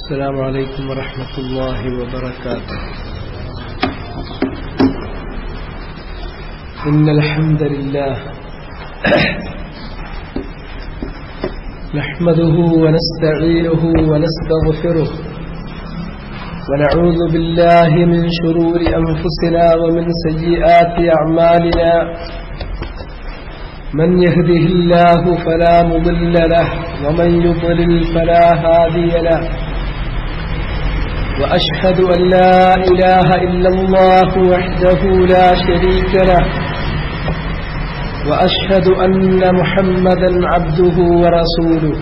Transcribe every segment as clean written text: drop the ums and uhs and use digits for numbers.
السلام عليكم ورحمة الله وبركاته. إن الحمد لله نحمده ونستعينه ونستغفره ونعوذ بالله من شرور أنفسنا ومن سيئات أعمالنا. من يهده الله فلا مضل له ومن يضلل فلا هادي له. وأشهد أن لا إله إلا الله وحده لا شريك له وأشهد أن محمدا عبده ورسوله.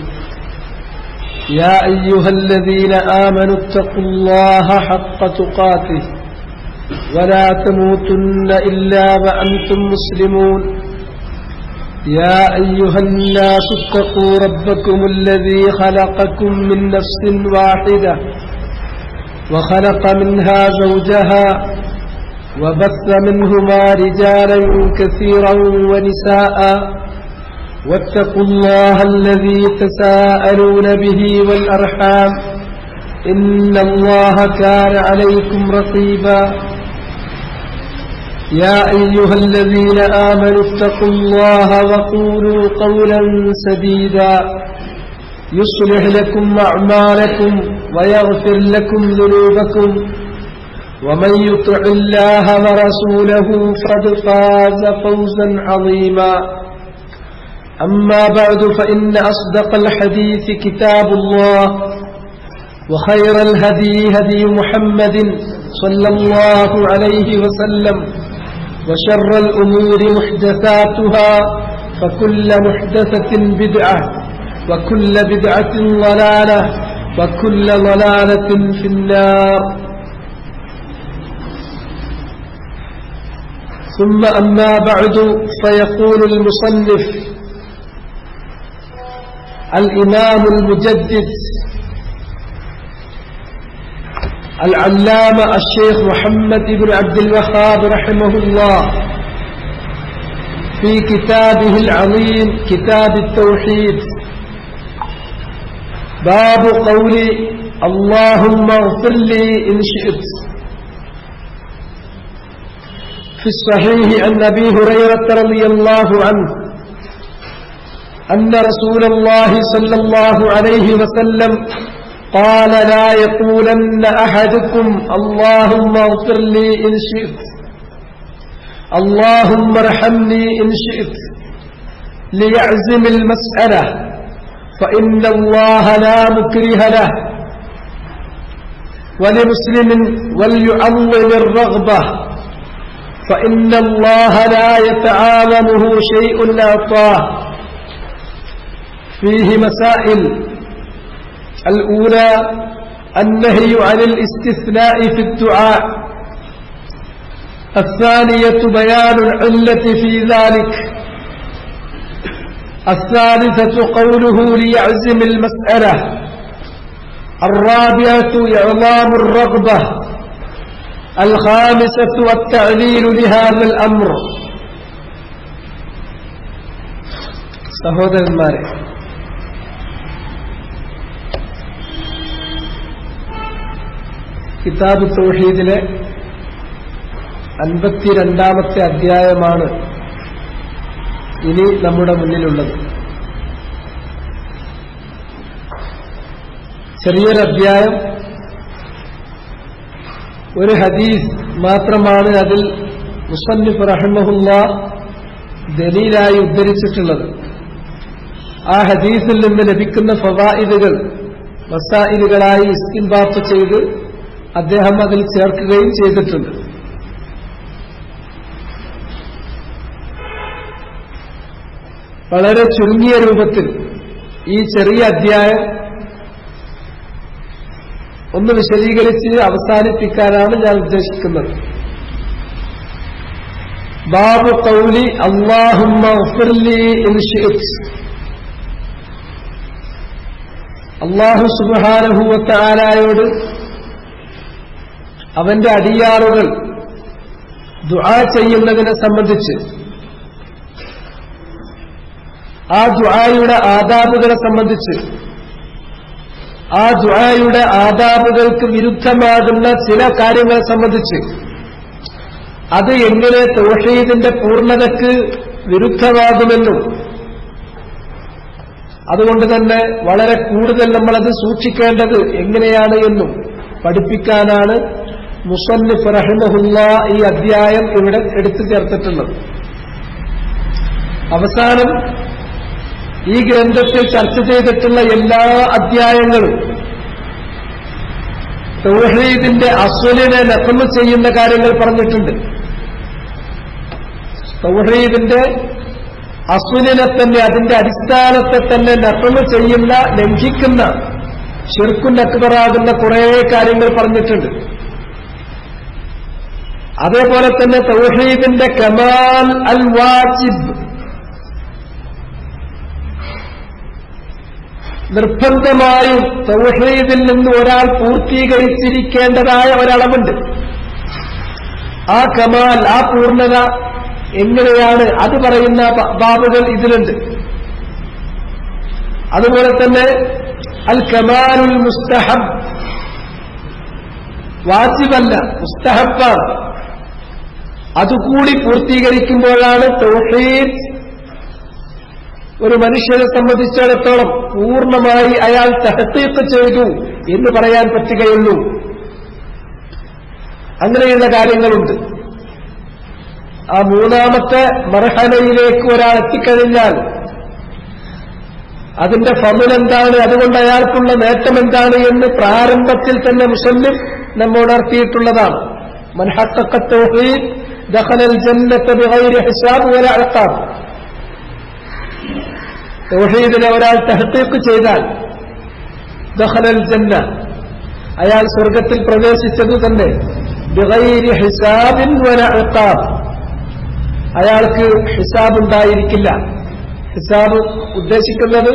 يا أيها الذين آمنوا اتقوا الله حق تقاته ولا تموتن إلا وأنتم مسلمون. يا أيها الناس اتقوا ربكم الذي خلقكم من نفس واحدة وخلق منها زوجها وبث منهما رجالا كثيرا ونساء. واتقوا الله الذي تساءلون به والأرحام إن الله كان عليكم رقيبا. يا أيها الذين آمنوا اتقوا الله وقولوا قولا سديدا يصلح لكم أعمالكم ويغفر لكم ذنوبكم ومن يطع الله ورسوله فقد فاز فوزا عظيما. أما بعد فإن أصدق الحديث كتاب الله وخير الهدي هدي محمد صلى الله عليه وسلم وشر الأمور محدثاتها فكل محدثة بدعة وكل بدعة ضلالة وكل ضلالة في النار. ثم أما بعد فيقول المصنف الإمام المجدد العلامة الشيخ محمد بن عبد الوهاب رحمه الله في كتابه العظيم كتاب التوحيد باب قول اللهم اغفر لي إن شئت. في الصحيح عن أبي هريرة رضي الله عنه أن رسول الله صلى الله عليه وسلم قال لا يقولن أحدكم اللهم اغفر لي إن شئت اللهم ارحمني إن شئت ليعزم المسألة فإن الله لا مكره له. ولمسلم وليعظم الرغبة فإن الله لا يتعاظمه شيء أعطاه. فيه مسائل: الأولى النهي عن الاستثناء في الدعاء. الثانية بيان العلة في ذلك. الثالثة قوله ليعزم المسألة. الرابعة إعظام الرغبة. الخامسة التعليل لهذا الأمر. സഹോദരന്മാരെ, കിതാബ് തൗഹീദിലെ 52ാമത്തെ അധ്യായമാണ് ഇനി നമ്മുടെ മുന്നിലുള്ളത്. ചെറിയൊരു അധ്യായം, ഒരു ഹദീസ് മാത്രമാണ് അതിൽ മുസന്നിഫ് റഹിമഹുല്ലാഹ് ദലീലായി ഉദ്ധരിച്ചിട്ടുള്ളത്. ആ ഹദീസിൽ നിന്ന് ലഭിക്കുന്ന ഫവായിദുകൾ മസായിലുകളായി ഇസ്തിൻബാത്ത് ചെയ്ത് അദ്ദേഹം അതിൽ ചേർക്കുകയും ചെയ്തിട്ടുണ്ട്. വളരെ ചുരുങ്ങിയ രൂപത്തിൽ ഈ ചെറിയ അധ്യായം ഒന്ന് വിശദീകരിച്ച് അവസാനിപ്പിക്കാനാണ് ഞാൻ ഉദ്ദേശിക്കുന്നത്. ബാബു ഖൗലി അല്ലാഹുമ്മ ഗ്ഫിർ ലി ഇൻ ശിഅ്ത്. അല്ലാഹു സുബ്ഹാനഹു വ തആലയോട് അവന്റെ അടിയാറുകൾ ദുആ ചെയ്യുന്നതിനെ സംബന്ധിച്ച്, ആ ദുആയുടെ ആദാബുകളെ സംബന്ധിച്ച് ആ ദുആയുടെ ആദാബുകൾക്ക് വിരുദ്ധമാകുന്ന ചില കാര്യങ്ങളെ സംബന്ധിച്ച് അത് എങ്ങനെ തൗഹീദിന്റെ പൂർണ്ണതയ്ക്ക് വിരുദ്ധമാകുമെന്നും അതുകൊണ്ട് തന്നെ വളരെ കൂടുതൽ നമ്മളത് സൂക്ഷിക്കേണ്ടത് എങ്ങനെയാണ് എന്നും പഠിപ്പിക്കാനാണ് മുസന്നിഫ് റഹിമഹുല്ലാഹ് ഈ അധ്യായം ഇവിടെ എടുത്തു ചേർത്തിട്ടുള്ളത്. അവസാനം ഈ ഗ്രന്ഥത്തിൽ ചർച്ച ചെയ്തിട്ടുള്ള എല്ലാ അധ്യായങ്ങളും തൗഹീദിന്റെ അസ്വലിനെ നഖ്മ് ചെയ്യുന്ന കാര്യങ്ങൾ പറഞ്ഞിട്ടുണ്ട്. തൗഹീദിന്റെ അസ്വലിനെ തന്നെ, അതിന്റെ അടിസ്ഥാനത്തെ തന്നെ നഖ്മ് ചെയ്യുന്ന, ലംഘിക്കുന്ന, ശിർക്കുൻ അക്ബറാകുന്ന കുറേ കാര്യങ്ങൾ പറഞ്ഞിട്ടുണ്ട്. അതേപോലെ തന്നെ തൗഹീദിന്റെ കമാൽ അൽ വാജിബ്, നിർബന്ധമായും തൗഹീദിൽ നിന്ന് ഒരാൾ പൂർത്തീകരിച്ചിരിക്കേണ്ടതായ ഒരളവുണ്ട്. ആ കമാൽ, ആ പൂർണ്ണത എങ്ങനെയാണ് അത് പറയുന്ന ബാബുകൾ ഇതിലുണ്ട്. അതുപോലെ തന്നെ അൽ കമാലുൽ മുസ്തഹബ്, വാജിബല്ല, മുസ്തഹബാണ്. അതുകൂടി പൂർത്തീകരിക്കുമ്പോഴാണ് തൗഹീദ് ഒരു മനുഷ്യനെ സംബന്ധിച്ചിടത്തോളം പൂർണ്ണമായി അയാൾ തഹ്ഖീഖ് ചെയ്തു എന്ന് പറയാൻ പറ്റുകയുള്ളൂ. അങ്ങനെയുള്ള കാര്യങ്ങളുണ്ട്. ആ മൂന്നാമത്തെ മർഹലയിലേക്ക് ഒരാൾ എത്തിക്കഴിഞ്ഞാൽ അതിന്റെ ഫള് എന്താണ്, അതുകൊണ്ട് അയാൾക്കുള്ള നേട്ടം എന്താണ് എന്ന് പ്രാരംഭത്തിൽ തന്നെ മുസന്നിഫ് നമ്മെ ഉണർത്തിയിട്ടുള്ളതാണ്. മൻ ഹഖഖ തൗഹീദ് ദഖലൽ ജന്നത ബിഗൈരി ഹിസാബ് വലാ ഇഖാബ്. തൗഹീദിനെ ഒരാൾ തഹ്ഖീഖ് ചെയ്താൽ ദഖലൽ ജന്ന, അയാൾ സ്വർഗത്തിൽ പ്രവേശിച്ചത് തന്നെ ബിഗൈരി ഹിസാബിൻ വലാ ഇഖാബ്. അയാൾക്ക് ഹിസാബ് ഉണ്ടായിരിക്കില്ല. ഹിസാബ് ഉദ്ദേശിക്കുന്നത്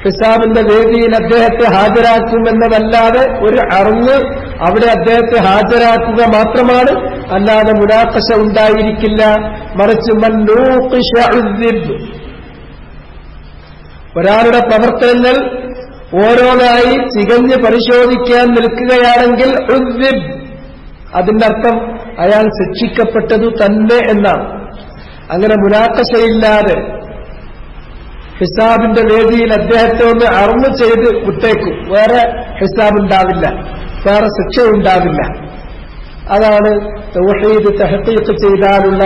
ഹിസാബിന്റെ വേദിയിൽ അദ്ദേഹത്തെ ഹാജരാക്കുമെന്നതല്ലാതെ ഒരു അറിവ് അവിടെ അദ്ദേഹത്തെ ഹാജരാക്കുക മാത്രമാണ്, അല്ലാതെ മുനാഖശ ഉണ്ടായിരിക്കില്ല. മറിച്ച് മന്നൂഖിശ ഉദ്ദിബ്, ഒരാളുടെ പ്രവർത്തനങ്ങൾ ഓരോന്നായി ചികഞ്ഞ് പരിശോധിക്കാൻ നിൽക്കുകയാണെങ്കിൽ ഉദ്ദിബ്, അതിന്റെ അർത്ഥം അയാൾ ശിക്ഷിക്കപ്പെട്ടതു തന്നെ എന്നാണ്. അങ്ങനെ മുനാഖശയില്ലാതെ ഹിസാബിന്റെ വേദിയിൽ അദ്ദേഹത്തെ ഒന്ന് അറിവ് ചെയ്ത് വിട്ടേക്കും. വേറെ ഹിസാബ് ഉണ്ടാവില്ല, വേറെ ശിക്ഷ ഉണ്ടാവില്ല. അതാണ് തൗഹീദ് തഹ്ഖീഖ് ചെയ്താലുള്ള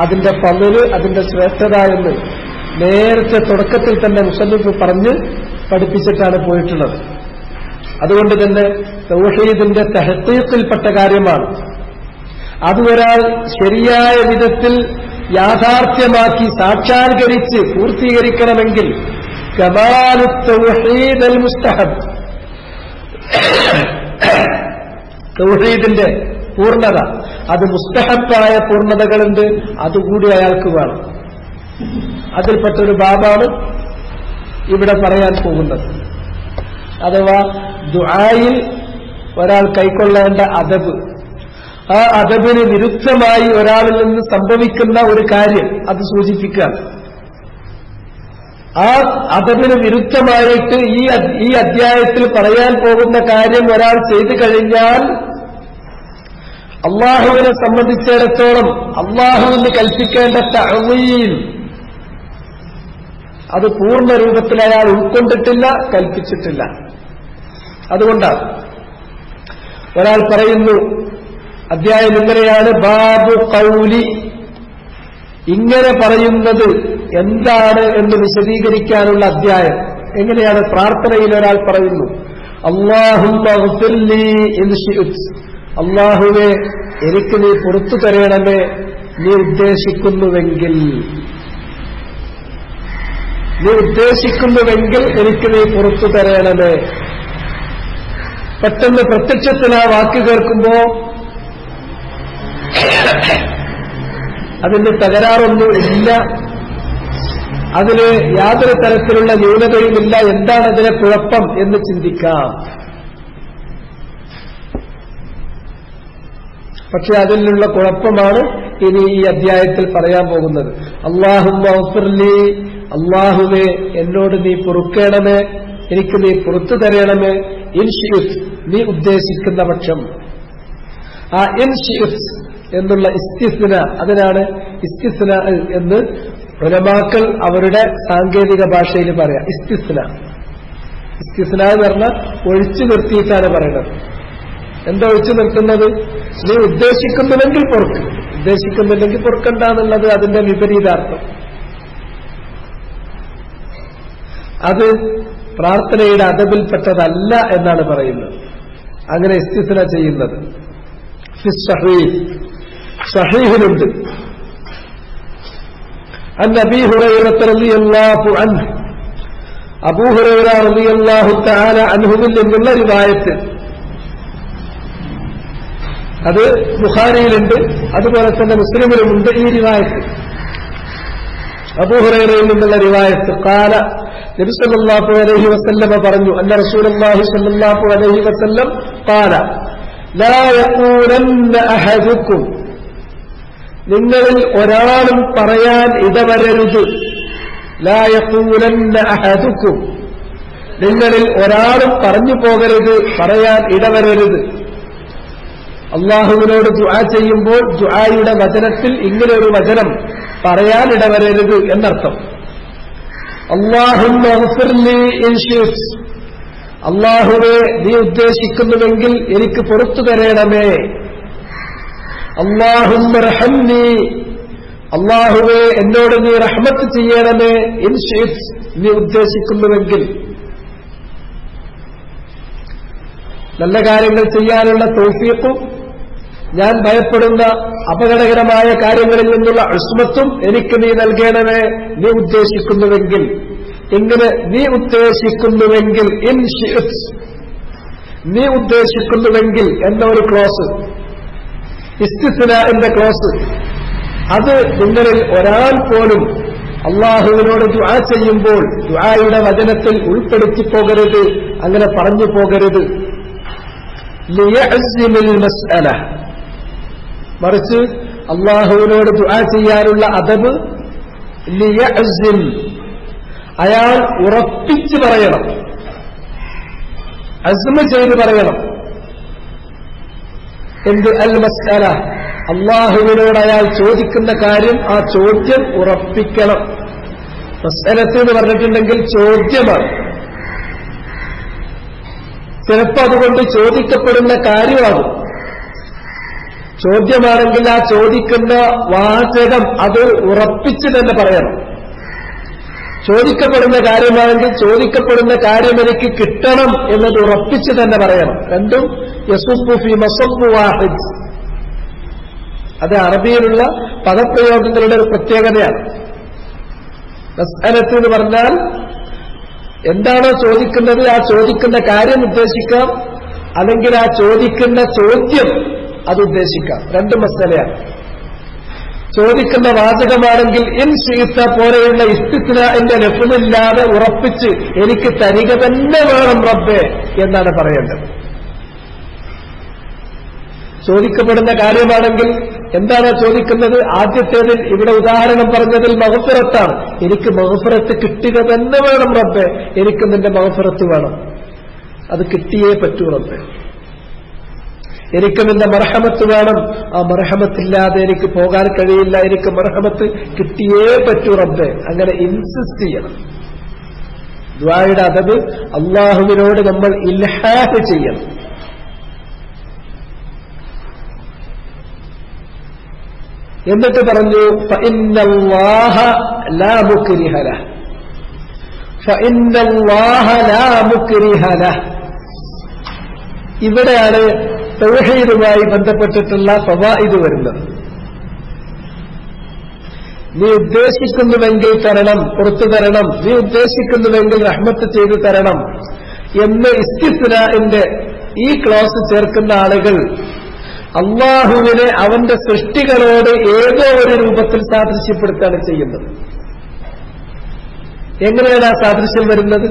അതിന്റെ ഫള്, അതിന്റെ ശ്രേഷ്ഠത എന്ന് നേരത്തെ തുടക്കത്തിൽ തന്നെ മുസന്നിഫ് പറഞ്ഞ് പഠിപ്പിച്ചിട്ടാണ് പോയിട്ടുള്ളത്. അതുകൊണ്ട് തന്നെ തൗഹീദിന്റെ തഹ്ഖീഖിൽപ്പെട്ട കാര്യമാണ്. അത് ഒരാൾ ശരിയായ വിധത്തിൽ യാഥാർത്ഥ്യമാക്കി സാക്ഷാത്കരിച്ച് പൂർത്തീകരിക്കണമെങ്കിൽ കമാലു തൗഹീദ് അൽ മുസ്തഹബ്, തൗഹീദിന്റെ പൂർണ്ണത, അത് മുസ്തഹബായ പൂർണ്ണതകളുണ്ട്, അതുകൂടി അയാൾക്ക് വേണം. അതിൽപ്പെട്ടൊരു ബാബാണ് ഇവിടെ പറയാൻ പോകുന്നത്. അഥവാ ദുആയിൽ ഒരാൾ കൈക്കൊള്ളേണ്ട അദബ്, ആ അദബിന് വിരുദ്ധമായി ഒരാളിൽ നിന്ന് സംഭവിക്കുന്ന ഒരു കാര്യം അത് സൂചിപ്പിക്കുക. ആ അദബിന് വിരുദ്ധമായിട്ട് ഈ അധ്യായത്തിൽ പറയാൻ പോകുന്ന കാര്യം ഒരാൾ ചെയ്തു കഴിഞ്ഞാൽ അള്ളാഹുവിനെ സംബന്ധിച്ചിടത്തോളം അള്ളാഹുവിന് കൽപ്പിക്കേണ്ട തഅ്ളീം അത് പൂർണ്ണ രൂപത്തിൽ അയാൾ ഉൾക്കൊണ്ടിട്ടില്ല, കൽപ്പിച്ചിട്ടില്ല. അതുകൊണ്ടാണ് ഒരാൾ പറയുന്നു, അധ്യായം ഇങ്ങനെയാണ്, ബാബു ഖൗലി, ഇങ്ങനെ പറയുന്നത് എന്താണ് എന്ന് വിശദീകരിക്കാനുള്ള അധ്യായം. എങ്ങനെയാണ് പ്രാർത്ഥനയിൽ ഒരാൾ പറയുന്നു, അല്ലാഹുമ്മ ഗ്ഫിർലി ഇൻ ശിഅ്ത്, അല്ലാഹുവേ എനിക്ക് നീ പുറത്തു തരണമേ നീ ഉദ്ദേശിക്കുന്നുവെങ്കിൽ, എനിക്ക് നീ പുറത്തു തരണമേ. പെട്ടെന്ന് പ്രത്യക്ഷത്തിൽ ആ വാക്ക് കേൾക്കുമ്പോ അതിന് തകരാറൊന്നും ഇല്ല, അതിന് യാതൊരു തരത്തിലുള്ള ന്യൂനതയുമില്ല. എന്താണ് അതിലെ കുഴപ്പം എന്ന് ചിന്തിക്കാം. പക്ഷെ അതിലുള്ള കുഴപ്പമാണ് ഇനി ഈ അധ്യായത്തിൽ പറയാൻ പോകുന്നത്. അല്ലാഹുമ്മ ഗ്ഫിർലി, അല്ലാഹുവേ എന്നോട് നീ പൊറുക്കേണമേ, എനിക്ക് നീ പുറത്തു തരണമേ, ഇൻഷിയുത്ത് നീ ഉദ്ദേശിക്കുന്ന പക്ഷം. ആ ഇൻഷിയുത്ത് എന്നുള്ള ഇസ്തിസ്ന, അതിനാണ് ഇസ്തിസ്ന എന്ന് ഉലമാക്കൾ അവരുടെ സാങ്കേതിക ഭാഷയിൽ പറയാം. ഇസ്തിസ്ന എന്ന് പറഞ്ഞാൽ ഒഴിച്ചു നിർത്തിയിട്ടാണ് പറയുന്നത്. എന്താ ഒഴിച്ചു നിർത്തുന്നത്? നീ ഉദ്ദേശിക്കുന്നുവെങ്കിൽ പൊറുക്ക്, ഉദ്ദേശിക്കുന്നില്ലെങ്കിൽ പൊറുക്കണ്ടെന്നുള്ളത് അതിന്റെ വിപരീതാർത്ഥം. അത് പ്രാർത്ഥനയുടെ അദബിൽപ്പെട്ടതല്ല എന്നാണ് പറയുന്നത്. അങ്ങനെ ഇസ്തിസ്ന ചെയ്യുന്നത് സഹീഹിലുണ്ട്. അൻ അബീ ഹുറൈറ റളിയല്ലാഹു അൻഹു, അബൂ ഹുറൈറ റളിയല്ലാഹു തആല അൻഹുവിൽ നിന്നുള്ള റിവായത്ത്, അത് ബുഖാരിയിലുണ്ട്, അതുപോലെ തന്നെ മുസ്ലിമിലുമുണ്ട് ഈ റിവായത്ത്. അബൂ ഹുറൈറയിൽ നിന്നുള്ള റിവായത്ത്, ഖാല നബി സല്ലല്ലാഹു അലൈഹി വസല്ലം പറഞ്ഞു, അന്ന റസൂലുള്ളാഹി സല്ലല്ലാഹു അലൈഹി വസല്ലം ഖാല ലാ യഖൂലന്ന അഹദുക്കും, നിങ്ങളിൽ ഒരാളും പറയാൻ ഇടവരരുത്. ലാ യഖൂലന്ന അഹദുക്കും, നിങ്ങളിൽ ഒരാളും പറഞ്ഞു പോകരുത്, പറയാൻ ഇടവരരുത്. അള്ളാഹുവിനോട് ദുആ ചെയ്യുമ്പോൾ ദുആയുടെ വചനത്തിൽ ഇങ്ങനെ ഒരു വചനം പറയാൻ ഇടവരരുത് എന്നർത്ഥം. അല്ലാഹുമ്മഗ്ഫിർലി ഇൻ ശിഅ്ത, അള്ളാഹുവേ നീ ഉദ്ദേശിക്കുന്നുവെങ്കിൽ എനിക്ക് പുറത്തു തരണമേ. അല്ലാഹുമ്മ റഹംനി, അള്ളാഹുവേ എന്നോട് നീ റഹ്മത്ത് ചെയ്യണമേ. ഇൻ ശിഅ്ത, നീ ഉദ്ദേശിക്കുന്നുവെങ്കിൽ. നല്ല കാര്യങ്ങൾ ചെയ്യാനുള്ള തൗഫീഖും ഞാൻ ഭയപ്പെടുന്ന അപകടകരമായ കാര്യങ്ങളിൽ നിന്നുള്ള ഉസ്മത്തും എനിക്ക് നീ നൽകണമേ, നീ ഉദ്ദേശിക്കുന്നുവെങ്കിൽ. ഇങ്ങനെ നീ ഉദ്ദേശിക്കുന്നുവെങ്കിൽ, ഇൻ ശിഅ്ത, നീ ഉദ്ദേശിക്കുന്നുവെങ്കിൽ എന്ന ഒരു ക്ലോസ്, ഇസ്തിസ്നാഇന്റെ ക്ലോസ്, അത് നിങ്ങളിൽ ഒരാൾ പോലും അള്ളാഹുവിനോട് ദുആ ചെയ്യുമ്പോൾ ദുആയുടെ വചനത്തിൽ ഉൾപ്പെടുത്തി പോകരുത്, അങ്ങനെ പറഞ്ഞു പോകരുത്. ലിയഅ്സിമിൽ മസ്അല, മറിച്ച് അള്ളാഹുവിനോട് ദുആ ചെയ്യാനുള്ള അദബ് ലിയഅ്സിം, അയാൾ ഉറപ്പിച്ച് പറയണം, അസ്മ ചെയ്ത് പറയണം. എന്ത്? അൽ മസ്അല, അള്ളാഹുവിനോട് അയാൾ ചോദിക്കുന്ന കാര്യം, ആ ചോദ്യം ഉറപ്പിക്കണം. മസ്അലത്ത് എന്ന് പറഞ്ഞിട്ടുണ്ടെങ്കിൽ ചോദ്യമാണ്. ചിലപ്പോൾ അതുകൊണ്ട് ചോദിക്കപ്പെടുന്ന കാര്യമാകും. ചോദ്യമാണെങ്കിൽ ആ ചോദിക്കുന്ന വാചകം അത് ഉറപ്പിച്ച് തന്നെ പറയണം. ചോദിക്കപ്പെടുന്ന കാര്യമാണെങ്കിൽ ചോദിക്കപ്പെടുന്ന കാര്യം എനിക്ക് കിട്ടണം എന്നത് ഉറപ്പിച്ച് തന്നെ പറയണം. രണ്ടും യസുബ്ബു ഫി മസബ്ബു വാഹിദ്, അത് അറബിയിലുള്ള പദപ്രയോഗങ്ങളുടെ ഒരു പ്രത്യേകതയാണ്. മസ്അലത്ത് എന്ന് പറഞ്ഞാൽ എന്താണോ ചോദിക്കുന്നത് ആ ചോദിക്കുന്ന കാര്യം ഉദ്ദേശിക്കാം, അല്ലെങ്കിൽ ആ ചോദിക്കുന്ന ചോദ്യം അത് ഉദ്ദേശിക്കാം. രണ്ടും മസ്അലയാണ്. ചോദിക്കുന്ന വാചകമാണെങ്കിൽ ഇൻ ശിഅ്ത പോലെയുള്ള ഇസ്തിസ്നാഇന്റെ ലഫ്ളില്ലാതെ ഉറപ്പിച്ച് എനിക്ക് തരിക തന്നെ വേണം റബ്ബേ എന്നാണ് പറയേണ്ടത്. ചോദിക്കപ്പെടുന്ന കാര്യമാണെങ്കിൽ എന്താണോ ചോദിക്കുന്നത്, ആദ്യത്തേതിൽ ഇവിടെ ഉദാഹരണം പറഞ്ഞതിൽ മഗ്ഫിറത്താണ്. എനിക്ക് മഗ്ഫിറത്ത് കിട്ടുക തന്നെ വേണം റബ്ബേ, എനിക്ക് നിന്റെ മഗ്ഫിറത്ത് വേണം, അത് കിട്ടിയേ പറ്റൂ റബ്ബേ. എനിക്ക് നിന്റെ മർഹമത്ത് വേണം, ആ മർഹമത്തില്ലാതെ എനിക്ക് പോകാൻ കഴിയില്ല, എനിക്ക് മർഹമത്ത് കിട്ടിയേ പറ്റൂ റബ്ബേ. അങ്ങനെ ഇൻസിസ്റ്റ് ചെയ്യണം. ദുആയുടെ അദബ് അള്ളാഹുവിനോട് നമ്മൾ ഇൽഹാഹ് ചെയ്യണം. എന്നിട്ട് പറഞ്ഞു ഫഇന്നല്ലാഹ ലാ മുക്രിഹ ലഹ്, ഫഇന്നല്ലാഹ ലാ മുക്രിഹ ലഹ്. ഇവിടെയാണ് തൗഹീദുമായി ബന്ധപ്പെട്ടിട്ടുള്ള ഫവായിദ് വരുന്നത്. നീ ഉദ്ദേശിക്കുന്നുവെങ്കിൽ തരണം, പുറത്തു തരണം, നീ ഉദ്ദേശിക്കുന്നുവെങ്കിൽ റഹ്മത്ത് ചെയ്തു തരണം എന്ന് ഇസ്തിസ്നാഇന്റെ ഈ ക്ലോസ് ചേർക്കുന്ന ആളുകൾ അള്ളാഹുവിനെ അവന്റെ സൃഷ്ടികളോട് ഏതോ ഒരു രൂപത്തിൽ സാദൃശ്യപ്പെടുത്താണ് ചെയ്യുന്നത്. എങ്ങനെയാണ് ആ സാദൃശ്യം വരുന്നത്?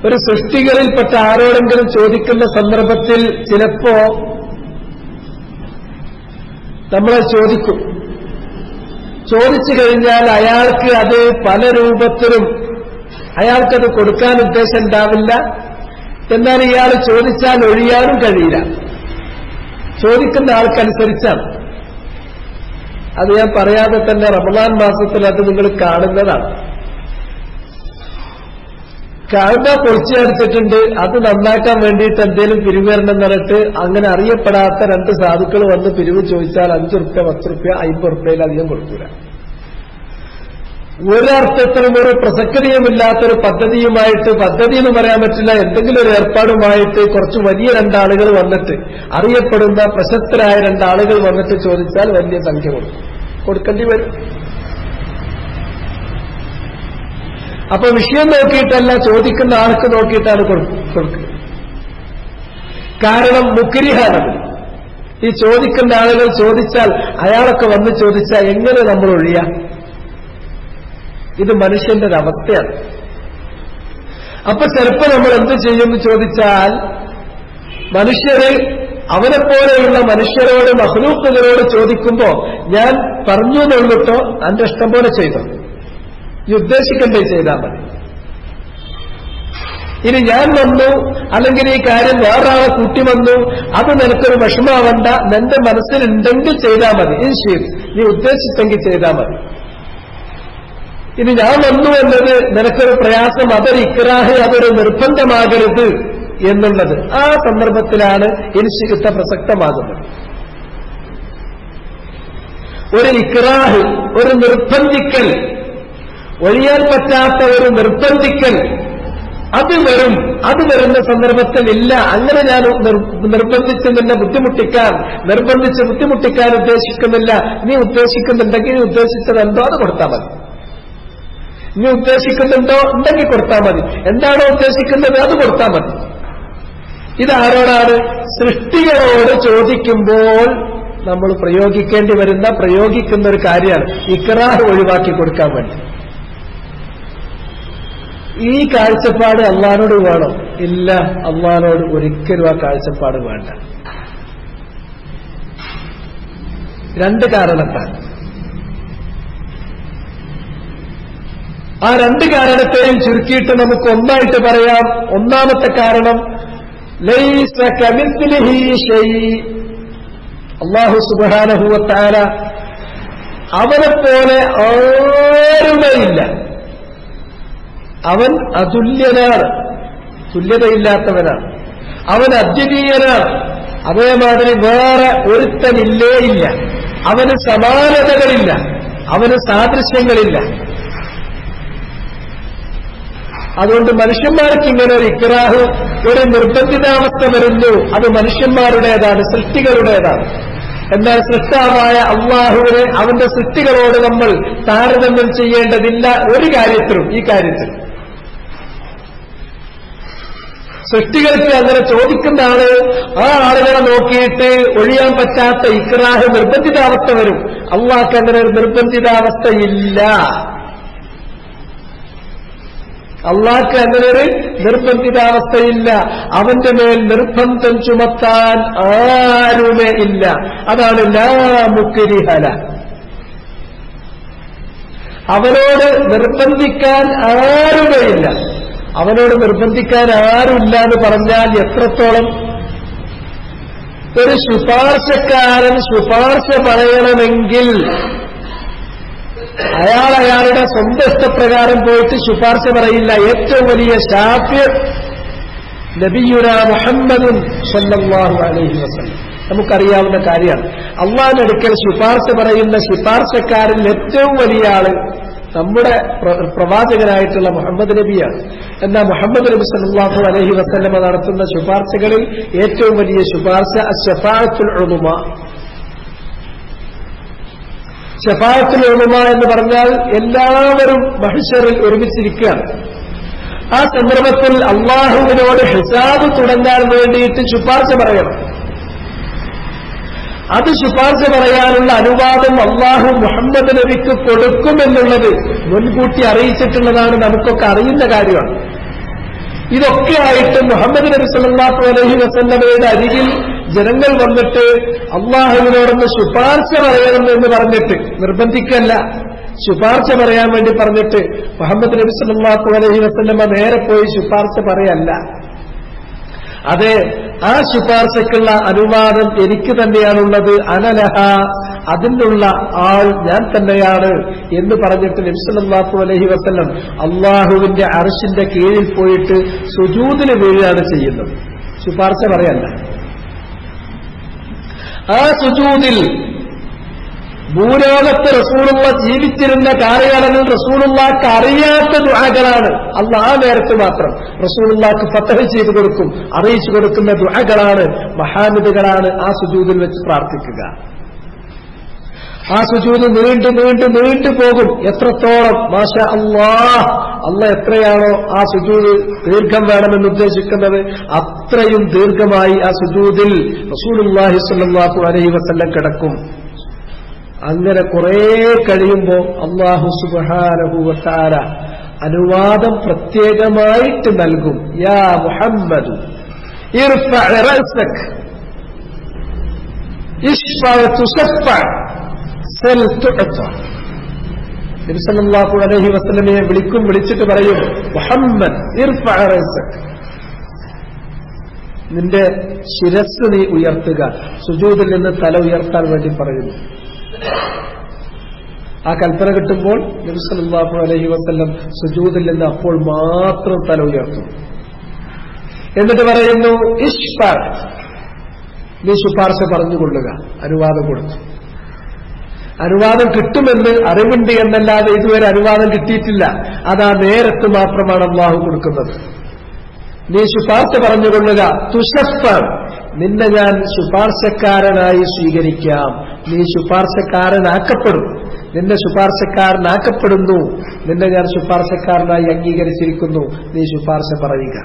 ഒരു സൃഷ്ടികളിൽപ്പെട്ട ആരോടെങ്കിലും ചോദിക്കുന്ന സന്ദർഭത്തിൽ ചിലപ്പോ നമ്മളെ ചോദിക്കും. ചോദിച്ചു കഴിഞ്ഞാൽ അയാൾക്ക് അത് പല രൂപത്തിലും അയാൾക്കത് കൊടുക്കാൻ ഉദ്ദേശം ഉണ്ടാവില്ല. എന്നാൽ ഇയാൾ ചോദിച്ചാൽ ഒഴിയാനും കഴിയില്ല. ചോദിക്കുന്ന ആൾക്കനുസരിച്ചാണ്. അത് ഞാൻ പറയാതെ തന്നെ റമദാൻ മാസത്തിൽ അത് നിങ്ങൾ കാണുന്നതാണ്. കഅബ പൊളിച്ചെടുത്തിട്ടുണ്ട്, അത് നന്നാക്കാൻ വേണ്ടിയിട്ട് എന്തേലും പിരിവ് തരണം എന്ന് പറഞ്ഞിട്ട് അങ്ങനെ അറിയപ്പെടാത്ത രണ്ട് സാധുക്കൾ വന്ന് പിരിവ് ചോദിച്ചാൽ 5 റുപ്യ 10 റുപ്യ 50 റുപ്യയിലധികം കൊടുക്കൂല. ഒരർത്ഥത്തിലും ഒരു പ്രസക്തിയുമില്ലാത്തൊരു പദ്ധതിയുമായിട്ട്, പദ്ധതി എന്ന് പറയാൻ പറ്റില്ല, എന്തെങ്കിലും ഒരു ഏർപ്പാടുമായിട്ട് കുറച്ച് വലിയ രണ്ടാളുകൾ വന്നിട്ട്, അറിയപ്പെടുന്ന പ്രശസ്തരായ രണ്ടാളുകൾ വന്നിട്ട് ചോദിച്ചാൽ വലിയ സംഖ്യ കൊടുക്കേണ്ടി വരും. അപ്പൊ വിഷയം നോക്കിയിട്ടല്ല, ചോദിക്കുന്ന ആൾക്ക് നോക്കിയിട്ടാണ് കൊടുക്കുക. കാരണം മുക്രിഹാണത്. ഈ ചോദിക്കുന്ന ആളുകൾ ചോദിച്ചാൽ, അയാളൊക്കെ വന്ന് ചോദിച്ചാൽ എങ്ങനെ നമ്മൾ ഒഴിയാം? ഇത് മനുഷ്യന്റെ ഒരു അവസ്ഥയാണ്. അപ്പൊ ചിലപ്പോൾ നമ്മൾ എന്ത് ചെയ്യുമെന്ന് ചോദിച്ചാൽ, മനുഷ്യര് അവനെപ്പോലെയുള്ള മനുഷ്യരോട് മഖ്ലൂഖുകളോട് ചോദിക്കുമ്പോ ഞാൻ പറഞ്ഞു എന്നുള്ളിട്ടോ അന്റെ ഇഷ്ടം പോലെ ചെയ്തോ, ഈ ഉദ്ദേശിക്കണ്ടേ ചെയ്താൽ മതി. ഇനി ഞാൻ വന്നു, അല്ലെങ്കിൽ ഈ കാര്യം വേറൊരാളെ കൂട്ടി വന്നു, അത് നിനക്കൊരു വിഷമാവണ്ട, നിന്റെ മനസ്സിലുണ്ടെങ്കിൽ ചെയ്താൽ മതി, ഇത് ശരി, നീ ഉദ്ദേശിച്ചെങ്കിൽ ചെയ്താൽ മതി. ഇനി ഞാൻ വന്നു എന്നത് നിനക്കൊരു പ്രയാസം, അതൊരു ഇക്റാഹ്, അതൊരു നിർബന്ധമാകരുത് എന്നുള്ളത്, ആ സന്ദർഭത്തിലാണ് ഇൻഷിഅത്ത പ്രസക്തമാകുന്നത്. ഒരു ഇക്റാഹ്, ഒരു നിർബന്ധിക്കൽ, ഒഴിയാൻ പറ്റാത്ത ഒരു നിർബന്ധിക്കൽ, അത് വരുന്ന സന്ദർഭത്തിൽ ഇല്ല, അങ്ങനെ ഞാൻ നിർബന്ധിച്ച് നിന്നെ നിർബന്ധിച്ച് ബുദ്ധിമുട്ടിക്കാൻ ഉദ്ദേശിക്കുന്നില്ല. നീ ഉദ്ദേശിക്കുന്നുണ്ടെങ്കിൽ നീ ഉദ്ദേശിച്ചത് എന്തോ അത് കൊടുത്താൽ മതി. നീ ഉദ്ദേശിക്കുന്നുണ്ടോ ഉണ്ടെങ്കിൽ കൊടുത്താൽ മതി. എന്താണോ ഉദ്ദേശിക്കുന്നത് അത് കൊടുത്താൽ മതി. ഇതാരോടാണ്? സൃഷ്ടികളോട് ചോദിക്കുമ്പോൾ നമ്മൾ പ്രയോഗിക്കുന്ന ഒരു കാര്യമാണ് ഇക്റാഹ് ഒഴിവാക്കി കൊടുക്കാൻ വേണ്ടി. ഈ കാഴ്ചപ്പാട് അള്ളാഹ്നോട് വേണം? ഇല്ല, അള്ളാഹ്നോട് ഒരിക്കലും ആ കാഴ്ചപ്പാട് വേണ്ട. 2 കാരണത്താൽ. ആ 2 കാരണത്തെയും ചുരുക്കിയിട്ട് നമുക്ക് ഒന്നായിട്ട് പറയാം. ഒന്നാമത്തെ കാരണം, ലൈസ കമിസ്ലിഹി ഷൈ, അല്ലാഹു സുബ്ഹാനഹു വ തആല അവനെപ്പോലെ ആരുമേയില്ല. അവൻ അതുല്യനാണ്, തുല്യതയില്ലാത്തവനാണ്. അവൻ അദ്വിതീയനാണ്. അതേമാതിരി വേറെ ഒരുത്തനില്ലേ ഇല്ല. അവന് സമാനതകളില്ല, അവന് സാദൃശ്യങ്ങളില്ല. അതുകൊണ്ട് മനുഷ്യന്മാർക്ക് ഇങ്ങനെ ഒരു ഇക്റാഹ്, ഒരു നിർബന്ധിതാവസ്ഥ വരുന്നു, അത് മനുഷ്യന്മാരുടേതാണ്, സൃഷ്ടികളുടേതാണ്. എന്നാൽ സൃഷ്ടാവായ അള്ളാഹുവിനെ, അവന്റെ സൃഷ്ടികളോട് നമ്മൾ താരതമ്യം ചെയ്യേണ്ടതില്ല ഒരു കാര്യത്തിലും. ഈ കാര്യത്തിൽ സൃഷ്ടികൾക്ക് അങ്ങനെ ചോദിക്കുന്ന ആ ആളുകളെ നോക്കിയിട്ട് ഒഴിയാൻ പറ്റാത്ത ഇക്റാഹ്, നിർബന്ധിതാവസ്ഥ വരും. അള്ളാഹ്ക്ക് അങ്ങനെ ഒരു നിർബന്ധിതാവസ്ഥയില്ല. അള്ളാഹ്ക്ക് അങ്ങനെ ഒരു നിർബന്ധിതാവസ്ഥയില്ല. അവന്റെ മേൽ നിർബന്ധം ചുമത്താൻ ആരുമേ ഇല്ല. അതാണ് ലാ മുക്രിഹല. അവനോട് നിർബന്ധിക്കാൻ ആരുമേയില്ല. അവനോട് നിർബന്ധിക്കാൻ ആരുമില്ല എന്ന് പറഞ്ഞാൽ എത്രത്തോളം? ഒരു ശുപാർശക്കാരൻ ശുപാർശ പറയണമെങ്കിൽ അയാളുടെ സ്വന്തം ഇഷ്ടപ്രകാരം പോയിട്ട് ശുപാർശ പറയില്ല. ഏറ്റവും വലിയ ശാഫി നബിയുനാ മുഹമ്മദുൻ സ്വല്ലല്ലാഹു അലൈഹി വസല്ലം. നമുക്കറിയാവുന്ന കാര്യമാണ്. അള്ളാഹുവിന്റെ അടുക്കൽ ശുപാർശ പറയുന്ന ശുപാർശക്കാരിൽ ഏറ്റവും വലിയ ആള് നമ്മുടെ പ്രവാചകനായിട്ടുള്ള മുഹമ്മദ് നബിയാണ്. എന്നാൽ മുഹമ്മദ് നബി സല്ലല്ലാഹു അലൈഹി വസല്ലം നടത്തുന്ന ശുപാർശകളിൽ ഏറ്റവും വലിയ ശുപാർശ അശ്ശഫാഅത്തുൽ ഉളുമ. ശഫാഅത്തുൽ ഉളുമ എന്ന് പറഞ്ഞാൽ എല്ലാവരും മഹ്ശറിൽ ഒരുമിച്ചിരിക്കുകയാണ്. ആ സന്ദർഭത്തിൽ അള്ളാഹുവിനോട് ഹിസാബ് തുടങ്ങാൻ വേണ്ടിയിട്ട് ശുപാർശ പറയണം. അത് ശുപാർശ പറയാനുള്ള അനുവാദം അള്ളാഹു മുഹമ്മദ് നബിക്ക് കൊടുക്കുമെന്നുള്ളത് മുൻകൂട്ടി അറിയിച്ചിട്ടുള്ളതാണ്. നമുക്കൊക്കെ അറിയുന്ന കാര്യമാണ്. ഇതൊക്കെ ആയിട്ട് മുഹമ്മദ് നബി സല്ലല്ലാഹു അലൈഹി വസല്ലമയുടെ അരികിൽ ജനങ്ങൾ വന്നിട്ട് അള്ളാഹുവിനോടൊന്ന് ശുപാർശ പറയണം എന്ന് പറഞ്ഞിട്ട്, നിർബന്ധിക്കല്ല, ശുപാർശ പറയാൻ വേണ്ടി പറഞ്ഞിട്ട് മുഹമ്മദ് നബി സല്ലല്ലാഹു അലൈഹി വസല്ലമ നേരെ പോയി ശുപാർശ പറയല്ല. അതെ, ആ ശുപാർശക്കുള്ള അനുവാദം എനിക്ക് തന്നെയാണുള്ളത്, അനലഹ, അതിനുള്ള ആൾ ഞാൻ തന്നെയാണ് എന്ന് പറഞ്ഞിട്ട് നബി സല്ലല്ലാഹു അലൈഹി വസല്ലം അള്ളാഹുവിന്റെ അർശിന്റെ കീഴിൽ പോയിട്ട് സുജൂദിന് വീഴുകയാണ് ചെയ്യുന്നത്, ശുപാർശ പറയല്ല. ആ സുജൂദിൽ ഭൂലോകത്ത് റസൂലുള്ള ജീവിച്ചിരുന്ന കാലയളവിൽ റസൂലുള്ളാഹ്ക്ക് അറിയാത്ത ദുആകളാണ്. അല്ലാഹ് ആ നേരത്ത് മാത്രം റസൂലുള്ളാഹ്ക്ക് ഫതഹ് ചെയ്തു കൊടുക്കും, അറിയിച്ചു കൊടുക്കുന്ന ദുആകളാണ്, മഹാനിദുകളാണ് ആ സുജൂദിൽ വെച്ച് പ്രാർത്ഥിക്കുക. ആ സുജൂദ് നീണ്ടു പോകും. എത്രത്തോളം? മാഷാ അല്ലാഹ്, അല്ലാഹ് എത്രയാണോ ആ സുജൂദ് ദീർഘം വേണമെന്ന് ഉദ്ദേശിക്കുന്നത് അത്രയും ദീർഘമായി ആ സുജൂദിൽ റസൂലുള്ളാഹി സ്വല്ലല്ലാഹു അലൈഹി വസല്ലം കിടക്കും. അങ്ങനെ കുറെ കഴിയുമ്പോൾ അല്ലാഹു സുബ്ഹാനഹു വ തആല അനുവാദം പ്രത്യേകമായിട്ട് നൽകും. യാ മുഹമ്മദ് ഇർഫഅ റഅസക് ഇശ്ഫഅ തുശഫഅ സൽ തുഅത. നബി സല്ലല്ലാഹു അലൈഹി വസല്ലമയെ വിളിച്ചിട്ട് പറയും, മുഹമ്മദ് ഇർഫഅ റഅസക്, നിന്റെ ശിരസ് നീ ഉയർത്തുക. സുജൂദിൽ നിന്ന് തല ഉയർത്താൻ വേണ്ടി പറയുന്നു. ആ കൽപ്പന കിട്ടുമ്പോൾ നബി സല്ലല്ലാഹു അലൈഹി വസല്ലം സുജൂദിൽ നിന്ന് അപ്പോൾ മാത്രം തല ഉയർത്തും. എന്നിട്ട് പറയുന്നു, ഇശ്ഫ, നീ ശുപാർശ പറഞ്ഞുകൊള്ളുക. അനുവാദം കൊടുത്തു. അനുവാദം കിട്ടുമെന്ന് അറിവുണ്ട് എന്നല്ലാതെ ഇതുവരെ അനുവാദം കിട്ടിയിട്ടില്ല. അതാ നേരത്ത് മാത്രമാണ് അല്ലാഹു കൊടുക്കുന്നത്. നീ ശുപാർശ പറഞ്ഞുകൊള്ളുക. തുശഫ, നിന്നെ ഞാൻ ശുപാർശക്കാരനായി സ്വീകരിക്കാം. നീ ശുപാർശക്കാരനാക്കപ്പെടും. നിന്നെ ശുപാർശക്കാരനാക്കപ്പെടുന്നു. നിന്നെ ഞാൻ ശുപാർശക്കാരനായി അംഗീകരിച്ചിരിക്കുന്നു. നീ ശുപാർശ പറയുക.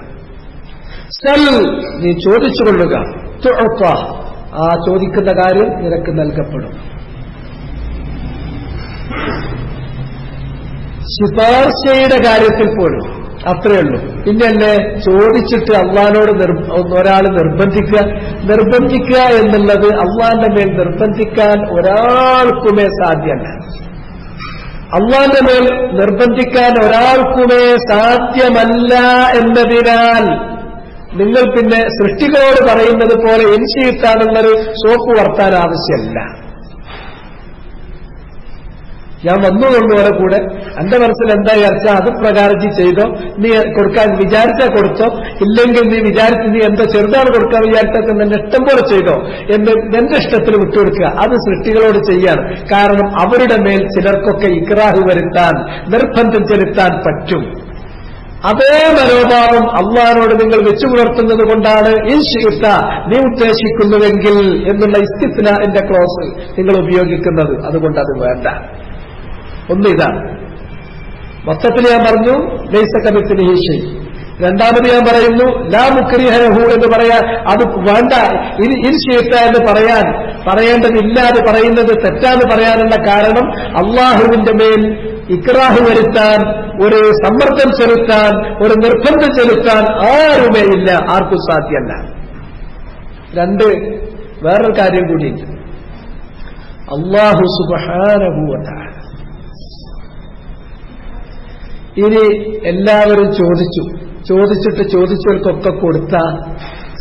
സൽ, നീ ചോദിച്ചുകൊള്ളുക. തുഅത, ആ ചോദിക്കുന്ന കാര്യം നിനക്ക് നൽകപ്പെടും. ശുപാർശയുടെ കാര്യത്തിൽ പോലും അത്രയേ ഉള്ളൂ. പിന്നല്ലേ ചോദിച്ചിട്ട് അള്ളാഹിനോട് ഒരാൾ നിർബന്ധിക്കുക എന്നുള്ളത് അള്ളാഹിന്റെ മേൽ നിർബന്ധിക്കാൻ ഒരാൾക്കുമേ സാധ്യമല്ല. അള്ളാഹിന്റെ മേൽ നിർബന്ധിക്കാൻ ഒരാൾക്കുമേ സാധ്യമല്ല എന്നതിനാൽ നിങ്ങൾ പിന്നെ സൃഷ്ടികളോട് പറയുന്നത് പോലെ ഇൻഷീത്താണെന്നൊരു സോപ്പ് വർത്താൻ ആവശ്യമല്ല. ഞാൻ വന്നുകൊണ്ടുവരെ കൂടെ എന്റെ മനസ്സിൽ എന്താ ചർച്ച, അത് പ്രകാരം നീ ചെയ്തോ, നീ കൊടുക്കാൻ വിചാരിച്ചാൽ കൊടുത്തോ, ഇല്ലെങ്കിൽ നീ വിചാരിച്ച് നീ എന്താ ചെറുതാണ് കൊടുക്കാൻ വിചാരിച്ചൊക്കെ നിന്റെ ഇഷ്ടം പോലെ ചെയ്തോ എന്ന് എന്റെ ഇഷ്ടത്തിന് വിട്ടുകൊടുക്കുക. അത് സൃഷ്ടികളോട് ചെയ്യാണ്. കാരണം അവരുടെ മേൽ ചിലർക്കൊക്കെ ഇക്റാഹ് വരുത്താൻ, നിർബന്ധം ചെലുത്താൻ പറ്റും. അതേ മനോഭാവം അള്ളാഹിനോട് നിങ്ങൾ വെച്ചു പുലർത്തുന്നത് കൊണ്ടാണ് ഇൻഷിഇത്ത, നീ ഉദ്ദേശിക്കുന്നുവെങ്കിൽ എന്നുള്ള ഇസ്തിസ്നാഇന്റെ ക്ലോസ് നിങ്ങൾ ഉപയോഗിക്കുന്നത്. അതുകൊണ്ട് അത് വേണ്ട. ഒന്ന് ഇതാണ്. മൊത്തത്തിൽ ഞാൻ പറഞ്ഞു ലൈസ കമിസ്ലിഹി ഷൈ. രണ്ടാമത് ഞാൻ പറയുന്നു ലാ മുക്രിഹ ലഹു എന്ന് പറയാൻ അത് വേണ്ട. ഇൻഷിഇത്ത എന്ന് പറയേണ്ടതില്ല. അത് പറയുന്നത് തെറ്റാന്ന് പറയാനുള്ള കാരണം അള്ളാഹുവിന്റെ മേൽ ഇക്റാഹ് വരുത്താൻ, ഒരു സമ്മർദ്ദം ചെലുത്താൻ, ഒരു നിർബന്ധം ചെലുത്താൻ ആരുമേ ഇല്ല, ആർക്കും സാധ്യമല്ല. രണ്ട്, വേറൊരു കാര്യം കൂടിയുണ്ട്. അല്ലാഹു സുബ്ഹാനഹു വ തആല ഇനി എല്ലാവരും ചോദിച്ചവർക്കൊക്കെ കൊടുത്ത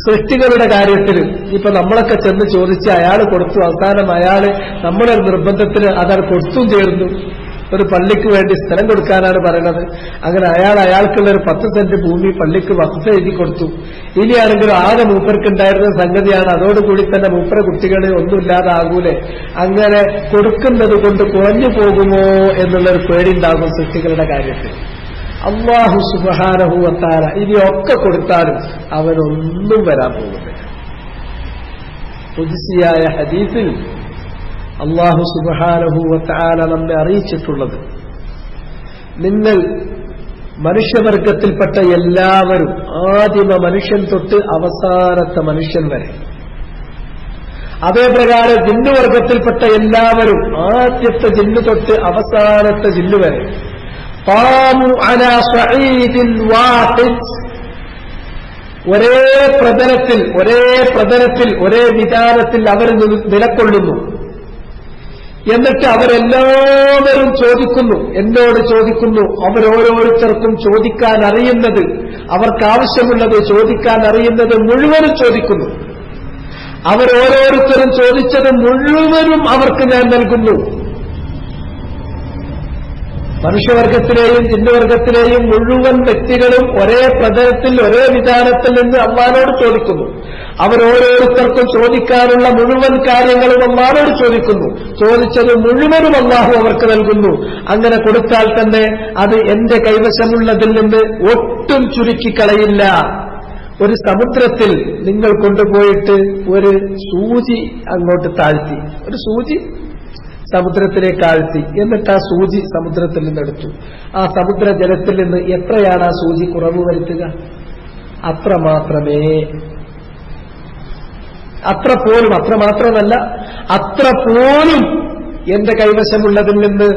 സൃഷ്ടികളുടെ കാര്യത്തിൽ ഇപ്പൊ നമ്മളൊക്കെ ചെന്ന് ചോദിച്ച് അയാൾ കൊടുത്തു, അവസാനം അയാള് നമ്മുടെ നിർബന്ധത്തിന് അതാണ് കൊടുത്തും ചേർന്നു. ഒരു പള്ളിക്ക് വേണ്ടി സ്ഥലം കൊടുക്കാനാണ് പറയുന്നത്. അങ്ങനെ അയാൾക്കുള്ള ഒരു 10 സെന്റ് ഭൂമി പള്ളിക്ക് വഖഫ് എഴുതി കൊടുത്തു. ഇനിയാണെങ്കിലും ആകെ മൂപ്പർക്കുണ്ടായിരുന്ന സംഗതിയാണ്. അതോടുകൂടി തന്നെ മൂപ്പര കുട്ടികളെ ഒന്നുമില്ലാതാകൂലേ. അങ്ങനെ കൊടുക്കുന്നത് കൊണ്ട് കുറഞ്ഞു പോകുമോ എന്നുള്ളൊരു പേടിയുണ്ടാകും സൃഷ്ടികളുടെ കാര്യത്തിൽ. അല്ലാഹു സുബ്ഹാനഹു വ തആല ഇനിയൊക്കെ കൊടുത്താലും അവനൊന്നും വരാൻ പോകുന്നില്ല. ഖുദ്സിയായ ഹദീസിൽ അല്ലാഹു സുബ്ഹാനഹു വ തആല നമ്മെ അറിയിച്ചിട്ടുള്ളത്, നിങ്ങൾ മനുഷ്യവർഗത്തിൽപ്പെട്ട എല്ലാവരും, ആദിമ മനുഷ്യൻ തൊട്ട് അവസാനത്തെ മനുഷ്യൻ വരെ, അതേപ്രകാരം ജിന്നുവർഗത്തിൽപ്പെട്ട എല്ലാവരും, ആദ്യത്തെ ജിന്നു തൊട്ട് അവസാനത്തെ ജിന്നു വരെ, ഖാമു അലാ സഈദിൻ വാഹിദ്, ഒരേ പ്രതലത്തിൽ ഒരേ വിധാനത്തിൽ അവർ നിലകൊള്ളുന്നു. എന്നിട്ട് അവരെല്ലാവരും ചോദിക്കുന്നു, എന്നോട് ചോദിക്കുന്നു. അവരോരോരുത്തർക്കും ചോദിക്കാൻ അറിയുന്നത്, അവർക്കാവശ്യമുള്ളത് ചോദിക്കാൻ അറിയുന്നത് മുഴുവനും ചോദിക്കുന്നു. അവരോരോരുത്തരും ചോദിച്ചത് മുഴുവനും അവർക്ക് ഞാൻ നൽകുന്നു. മനുഷ്യവർഗത്തിലെയും ജിന്നുവർഗത്തിലെയും മുഴുവൻ വ്യക്തികളും ഒരേ പ്രതലത്തിൽ ഒരേ വിധാനത്തിൽ നിന്ന് അള്ളാഹുവോട് ചോദിക്കുന്നു. അവരോരോരുത്തർക്കും ചോദിക്കാനുള്ള മുഴുവൻ കാര്യങ്ങളും അള്ളാഹുവോട് ചോദിക്കുന്നു. ചോദിച്ചത് മുഴുവനും അള്ളാഹു അവർക്ക് നൽകുന്നു. അങ്ങനെ കൊടുത്താൽ തന്നെ അത് എന്റെ കൈവശമുള്ളതിൽ നിന്ന് ഒട്ടും ചുരുക്കിക്കളയില്ല. ഒരു സമുദ്രത്തിൽ നിങ്ങൾ കൊണ്ടുപോയിട്ട് ഒരു സൂചി അങ്ങോട്ട് താഴ്ത്തി, ഒരു സൂചി സമുദ്രത്തിലേക്ക് ആഴ്ത്തി, എന്നിട്ട് ആ സൂചി സമുദ്രത്തിൽ നിന്നെടുത്തു. ആ സമുദ്ര ജലത്തിൽ നിന്ന് എത്രയാണ് ആ സൂചി കുറവ് വരുത്തുക? അത്ര പോലും എന്റെ കൈവശമുള്ളതിൽ നിന്ന്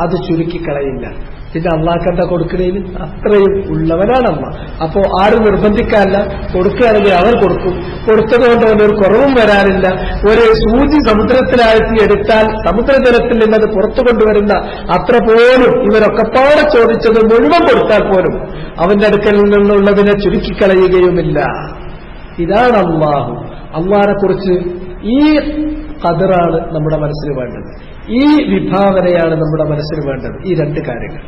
അത് ചുരുക്കിക്കളയില്ല. പിന്നെ അള്ളാഹ് എന്താ കൊടുക്കണേന്? അത്രയും ഉള്ളവനാണ് അള്ളാഹ്. അപ്പോ ആരും നിർബന്ധിക്കാനല്ല, കൊടുക്കുകയാണെങ്കിൽ അവർ കൊടുക്കും. കൊടുത്തതുകൊണ്ട് അവനൊരു കുറവും വരാനില്ല. ഒരു സൂചി സമുദ്രത്തിലാഴ്ത്തി എടുത്താൽ സമുദ്രജലത്തിൽ നിന്നത് പുറത്തു കൊണ്ടുവരുന്ന അത്ര പോലും ഇവരൊക്കെപ്പാടെ ചോദിച്ചത് മുഴുവൻ കൊടുത്താൽ പോലും അവന്റെ അടുക്കൽ നിന്നുള്ളതിനെ ചുരുക്കിക്കളയുകയുമില്ല. ഇതാണ് അള്ളാഹു. അള്ളാഹിനെ കുറിച്ച് ഈ ഖദറാണ് നമ്മുടെ മനസ്സിൽ വേണ്ടത്, ഈ വിഭാവനയാണ് നമ്മുടെ മനസ്സിൽ വേണ്ടത്. ഈ രണ്ട് കാര്യങ്ങൾ.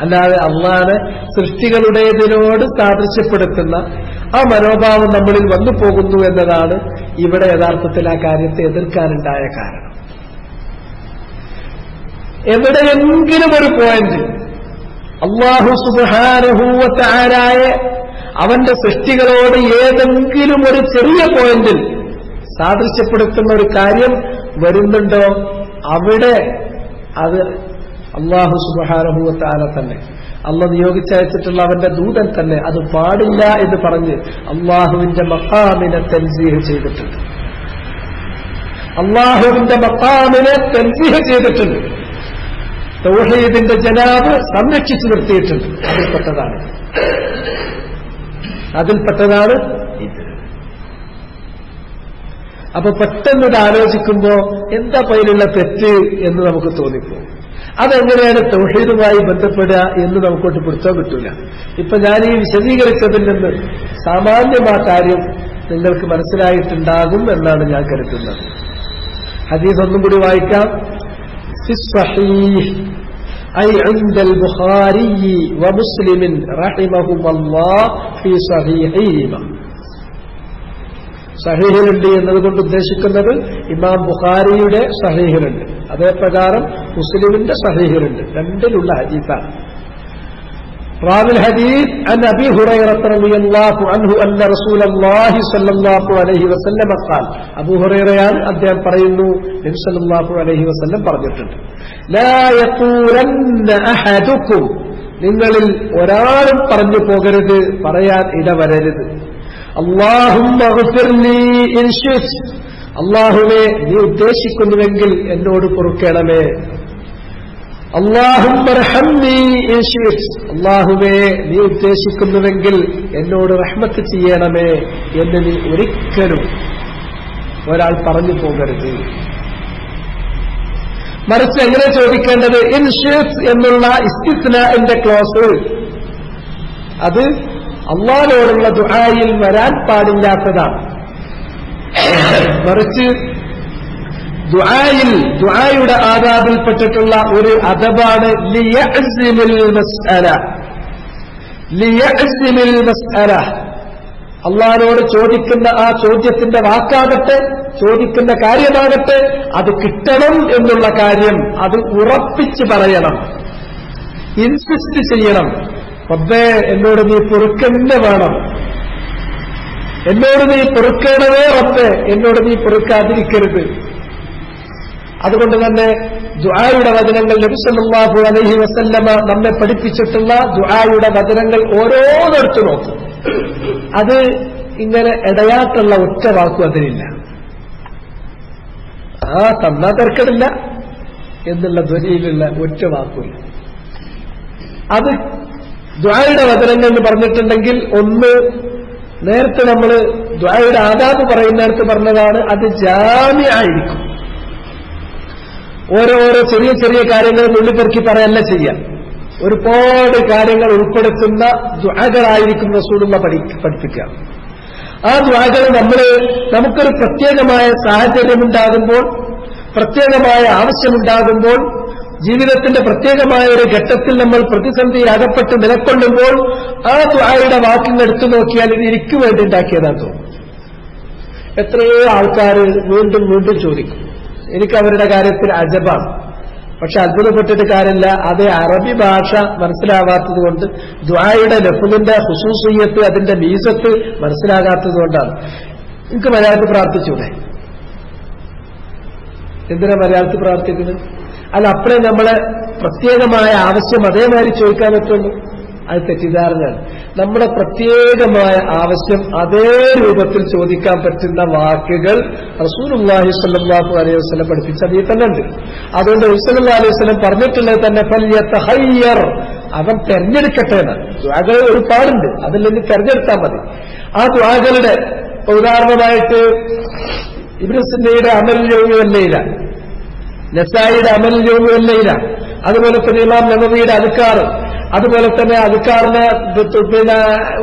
അല്ലാതെ അള്ളാഹിനെ സൃഷ്ടികളുടേതിനോട് സാദൃശ്യപ്പെടുത്തുന്ന ആ മനോഭാവം നമ്മളിൽ വന്നു പോകുന്നു എന്നതാണ് ഇവിടെ യഥാർത്ഥത്തിൽ ആ കാര്യത്തെ എതിർക്കാനുണ്ടായ കാരണം. എവിടെയെങ്കിലും ഒരു പോയിന്റ് അല്ലാഹു സുബ്ഹാനഹു വ തആലയെ അവന്റെ സൃഷ്ടികളോട് ഏതെങ്കിലും ഒരു ചെറിയ പോയിന്റിൽ സാദൃശ്യപ്പെടുത്തുന്ന ഒരു കാര്യം വരുന്നുണ്ടോ, അവിടെ അത് അല്ലാഹു സുബ്ഹാനഹു വ തആല തന്നെ, അള്ളാഹ് നിയോഗിച്ചയച്ചിട്ടുള്ള അവന്റെ ദൂതൻ തന്നെ അത് പാടില്ല എന്ന് പറഞ്ഞ് അള്ളാഹുവിന്റെ മഖാമിനെ തൻസീഹ് ചെയ്തിട്ടുണ്ട്. തൗഹീദിന്റെ ജനാബ് സംരക്ഷിച്ചു നിർത്തിയിട്ടുണ്ട്. അതിൽപ്പെട്ടതാണ് ഇത്. അപ്പൊ പെട്ടെന്നത് ആലോചിക്കുമ്പോ എന്താ പതിലുള്ള തെറ്റ് എന്ന് നമുക്ക് തോന്നിപ്പോകും. അതെങ്ങനെയാണ് തൗഹീദുമായി ബന്ധപ്പെടുക എന്ന് നമുക്കൊട്ട് പിടുത്താൻ പറ്റൂല. ഇപ്പൊ ഞാൻ ഈ വിശദീകരിച്ചതിൽ നിന്ന് സാമാന്യമായ കാര്യം നിങ്ങൾക്ക് മനസ്സിലായിട്ടുണ്ടാകും എന്നാണ് ഞാൻ കരുതുന്നത്. ഹദീസ് ഒന്നും കൂടി വായിക്കാം. أي عند البخاري ومسلم رحمهما الله في صحيحهما. സഹീഹിലുണ്ട് എന്നതുകൊണ്ട് ഉദ്ദേശിക്കുന്നത് ഇമാം ബുഖാരിയുടെ സഹീഹിലുണ്ട്, അതേപ്രകാരം മുസ്ലിമിന്റെ സഹീഹിലുണ്ട്. രണ്ടിലുള്ള ഹദീസാണ്. റാവി الحديث عن أبي هريرة رضي الله عنه أن رسول الله صلى الله عليه وسلم قال. അബൂ ഹുറൈറയാണ് അദ്ദേഹം പറയുന്നു, നബി സല്ലല്ലാഹു അലൈഹി വസല്ലം പറഞ്ഞിട്ടുണ്ട്, لا يقولن أحدكم, നിങ്ങളിൽ ഒരാളും പറഞ്ഞു പോകരുത്, പറയാൻ ഇടവരരുത്, അല്ലാഹുമ്മ ഗ്ഫിർ ലീ ഇൻ ശിഅ്ത, അല്ലാഹുവേ നീ ഉദ്ദേശിക്കുന്നുവെങ്കിൽ എന്നോട് പൊറുക്കണമേ, അല്ലാഹുമ്മ അർഹംനീ ഇൻ ശിഅ്ത, അല്ലാഹുവേ നീ ഉദ്ദേശിക്കുന്നുവെങ്കിൽ എന്നോട് റഹ്മത്ത് ചെയ്യണമേ എന്ന് നീ ഒരിക്കലും ഒരാൾ പറഞ്ഞു പോകരുത്. മറിച്ച് എങ്ങനെ ചോദിക്കേണ്ടത്? ഇൻ ശിഅ്ത എന്നുള്ള ഇസ്തിസ്നാഇന്റെ ക്ലോസ് അത് അല്ലാഹുവോടുള്ള ദുആയിൽ വരാൻ പാടില്ലാത്തതാണ്. മറിച്ച് ദുആയുടെ ആദാബിൽപ്പെട്ടിട്ടുള്ള ഒരു അദബാണ് ലിയഅ്സിമിൽ മസ്അല. അല്ലാഹുവോട് ചോദിക്കുന്ന ആ ചോദ്യത്തിന്റെ വാക്കാകട്ടെ, ചോദിക്കുന്ന കാര്യമാകട്ടെ, അത് കിട്ടണം എന്നുള്ള കാര്യം അത് ഉറപ്പിച്ച് പറയണം, ഇൻസിസ്റ്റ് ചെയ്യണം. റബ്ബേ എന്നോട് നീ പൊറുക്കന്നെ വേണം, എന്നോട് നീ പൊറുക്കണമേ റബ്ബേ, എന്നോട് നീ പൊറുക്കാതിരിക്കരുത്. അതുകൊണ്ട് തന്നെ ദുആയുടെ വചനങ്ങൾ നബി സല്ലല്ലാഹു അലൈഹി വസല്ലമ നമ്മെ പഠിപ്പിച്ചിട്ടുള്ള ദുആയുടെ വചനങ്ങൾ ഓരോന്നെടുത്തു നോക്കും. അത് ഇങ്ങനെ ഇടയാട്ടുള്ള ഒറ്റ വാക്കും അതിലില്ല. തന്നാ തർക്കമില്ല എന്നുള്ള ധ്വനിയിലുള്ള ഒറ്റ വാക്കില്ല. അത് ദുആയുടെ വചനങ്ങൾ എന്ന് പറഞ്ഞിട്ടുണ്ടെങ്കിൽ ഒന്ന് നേരത്തെ നമ്മൾ ദുആയുടെ ആദാബ് പറയുന്നിടത്ത് പറഞ്ഞതാണ്, അത് ജാമി ആയിരിക്കും. ഓരോരോ ചെറിയ ചെറിയ കാര്യങ്ങൾ നുള്ളിപ്പെറുക്കി പറയല്ല ചെയ്യാം. ഒരുപാട് കാര്യങ്ങൾ ഉൾപ്പെടുത്തുന്ന ദുആകളായിരിക്കും റസൂലുള്ള പഠിപ്പിക്കുക. ആ ദുആകൾ നമുക്കൊരു പ്രത്യേകമായ സാഹചര്യമുണ്ടാകുമ്പോൾ, പ്രത്യേകമായ ആവശ്യമുണ്ടാകുമ്പോൾ, ജീവിതത്തിന്റെ പ്രത്യേകമായ ഒരു ഘട്ടത്തിൽ നമ്മൾ പ്രതിസന്ധി അകപ്പെട്ട് നിലക്കൊള്ളുമ്പോൾ ആ ദുആയുടെ വാക്കിന് എടുത്തു നോക്കിയാൽ ഇത് എനിക്ക് വേണ്ടി ഉണ്ടാക്കിയതാണെന്ന് തോന്നും. എത്രയോ ആൾക്കാർ വീണ്ടും വീണ്ടും ചോദിക്കും. എനിക്ക് അവരുടെ കാര്യത്തിൽ അജബാണ്. പക്ഷെ അത്ഭുതപ്പെട്ടിട്ട് കാര്യമില്ല. അത് അറബി ഭാഷ മനസ്സിലാവാത്തത് കൊണ്ട്, ദുആയുടെ ലഫ്ളിന്റെ ഖുസൂസിയത്ത്, അതിന്റെ മീസത്ത് മനസ്സിലാകാത്തത് കൊണ്ടാണ്. എനിക്ക് മലയാളത്തിൽ പ്രാർത്ഥിച്ചൂടെ? എന്തിനാ മലയാളത്തിൽ പ്രാർത്ഥിക്കുന്നത്? അല്ല, അപ്പോഴേ നമ്മളെ പ്രത്യേകമായ ആവശ്യം അതേമാതിരി ചോദിക്കാൻ പറ്റുള്ളൂ. അത് തെറ്റിദ്ധാരണയാണ്. നമ്മുടെ പ്രത്യേകമായ ആവശ്യം അതേ രൂപത്തിൽ ചോദിക്കാൻ പറ്റുന്ന വാക്കുകൾ റസൂലുള്ളാഹി സ്വല്ലല്ലാഹു അലൈഹി വസല്ലം പഠിപ്പിച്ച അതിൽ തന്നെ ഉണ്ട്. അതുകൊണ്ട് റസൂൽ സല്ലല്ലാഹു അലൈഹി വസല്ലം പറഞ്ഞിട്ടുള്ളത് തന്നെ ഫൽയതഹയ്യർ, അവൻ തെരഞ്ഞെടുക്കട്ടെ എന്നാണ്. ദുആകൾ ഒരുപാടുണ്ട്, അതിൽ നിന്ന് തെരഞ്ഞെടുത്താൽ മതി. ആ ദുആകളുടെ ഉദാഹരണമായിട്ട് ഇബ്നു സിന്നയുടെ അമൽ യൗമി വൽ ലൈല, നസായിയുടെ അമൽ യൗമി വൽ ലൈല, അതുപോലെ തന്നെ ഇമാം നവവിയുടെ അദ്കാർ, അതുപോലെ തന്നെ അദ്കാറിനെ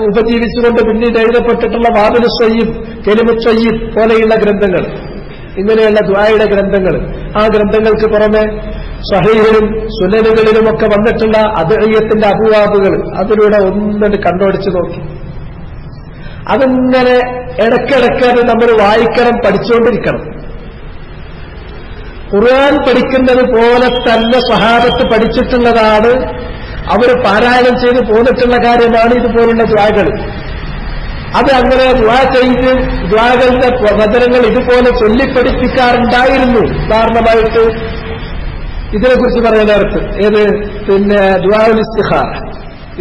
ഉപജീവിച്ചുകൊണ്ട് പിന്നീട് എഴുതപ്പെട്ടിട്ടുള്ള വാബിലു സ്വയ്യിബ്, കെലിമു സ്വയ്യിബ് പോലെയുള്ള ഗ്രന്ഥങ്ങൾ, ഇങ്ങനെയുള്ള ദുആയുടെ ഗ്രന്ഥങ്ങൾ. ആ ഗ്രന്ഥങ്ങൾക്ക് പുറമെ സ്വഹീഹിലും സുനനുകളിലുമൊക്കെ വന്നിട്ടുള്ള അദ്ഇയത്തിന്റെ അബുവാബുകൾ, അതിലൂടെ ഒന്നിട്ട് കണ്ടോടിച്ചു നോക്കി. അതിങ്ങനെ ഇടയ്ക്കിടയ്ക്ക് അത് നമ്മൾ വായിക്കണം, പഠിച്ചുകൊണ്ടിരിക്കണം. ഖുർആൻ പഠിക്കുന്നത് പോലെ തന്നെ സ്വഹാബത്ത് പഠിച്ചിട്ടുള്ളതാണ്, അവർ പാരായണം ചെയ്ത് പോന്നിട്ടുള്ള കാര്യമാണ് ഇതുപോലുള്ള ദുആകൾ. അത് അങ്ങനെ ദുആ ചെയ്ത് ദുആകളുടെ വചനങ്ങൾ ഇതുപോലെ ചൊല്ലിപ്പഠിപ്പിക്കാറുണ്ടായിരുന്നു. ഉദാഹരണമായിട്ട് ഇതിനെക്കുറിച്ച് പറയുന്നിടത്ത് പിന്നെ ദുആഉൽ ഇസ്തിഖാറ,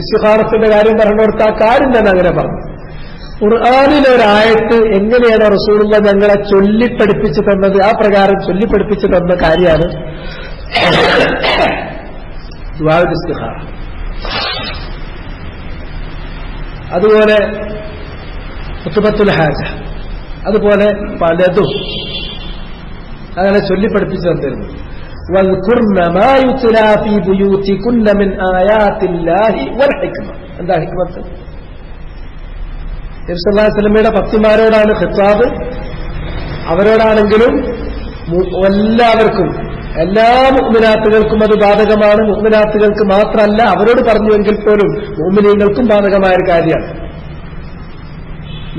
ഇസ്തിഖാറത്തിന്റെ കാര്യം പറഞ്ഞുകൊടുത്ത ആ കാര്യം തന്നെ അങ്ങനെ പറഞ്ഞു. ഖുർആനിലെ ഒരായത്ത് എങ്ങനെയാണ് റസൂലുള്ള ഞങ്ങളെ ചൊല്ലിപ്പഠിപ്പിച്ചു തന്നത്, ആ പ്രകാരം ചൊല്ലിപ്പഠിപ്പിച്ചു തന്ന കാര്യമാണ് ദുആഉൽ ഇസ്തിഖാറ. അതുപോലെ ഖുതുബത്തുൽ ഹാജ, അതുപോലെ പലതും അങ്ങനെ ചൊല്ലിപ്പഠിപ്പിച്ചു തന്നിരുന്നു. വൽഖുർന മാ യുത്ലാ ഫീ ബുയൂതികുന്ന മിൻ ആയാത്തില്ലാഹി വൽ ഹിക്മ. എന്താ ഹിക്മത്ത്? നബി സല്ലല്ലാഹു അലൈഹി വസല്ലമയുടെ ഭക്തിമാരോടാണ് ഖിതാബ്. അവരോടാണെങ്കിലും എല്ലാവർക്കും, എല്ലാ മുഅ്മിനാത്തുകൾക്കും അത് ബാധകമാണ്. മുഅ്മിനാത്തുകൾക്ക് മാത്രമല്ല, അവരോട് പറഞ്ഞുവെങ്കിൽ പോലും മുഅ്മിനീങ്ങൾക്കും ബാധകമായ ഒരു കാര്യമാണ്.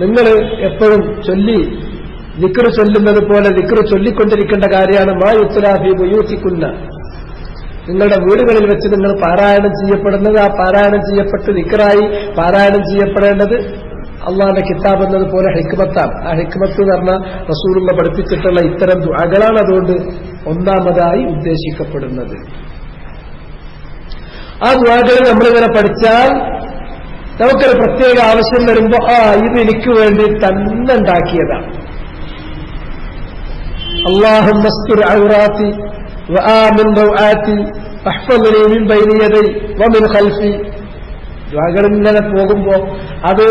നിങ്ങൾ എപ്പോഴും ദിക്ർ ചൊല്ലുന്നത് പോലെ ദിക്ർ ചൊല്ലിക്കൊണ്ടിരിക്കേണ്ട കാര്യമാണ് മാ യുത്ലാ ഫീ ബുയൂതികുന്ന. നിങ്ങളുടെ വീടുകളിൽ വെച്ച് നിങ്ങൾ പാരായണം ചെയ്യപ്പെടുന്നത്, ആ പാരായണം ചെയ്യപ്പെട്ട് ദിക്റായി പാരായണം ചെയ്യപ്പെടേണ്ടത് അള്ളാഹുവിന്റെ കിതാബ് എന്നതുപോലെ ഹിക്മത്താണ്. ആ ഹിക്മത്ത് എന്ന് പറഞ്ഞാൽ റസൂലുള്ള പഠിപ്പിച്ചിട്ടുള്ള ഇത്തരം ദുആകളാണ് അതുകൊണ്ട് ഒന്നാമതായി ഉദ്ദേശിക്കപ്പെടുന്നത്. ആ ദുആകൾ നമ്മളിങ്ങനെ പഠിച്ചാൽ നമുക്കൊരു പ്രത്യേക ആവശ്യം വരുമ്പോ ഇത് എനിക്ക് വേണ്ടി തന്നെ ഉണ്ടാക്കിയതാണ്. اللهم استر عوراتي وآمن روعاتي واحفظني من بين يدي ومن خلفي. ദ്വാകളിങ്ങനെ പോകുമ്പോ അത്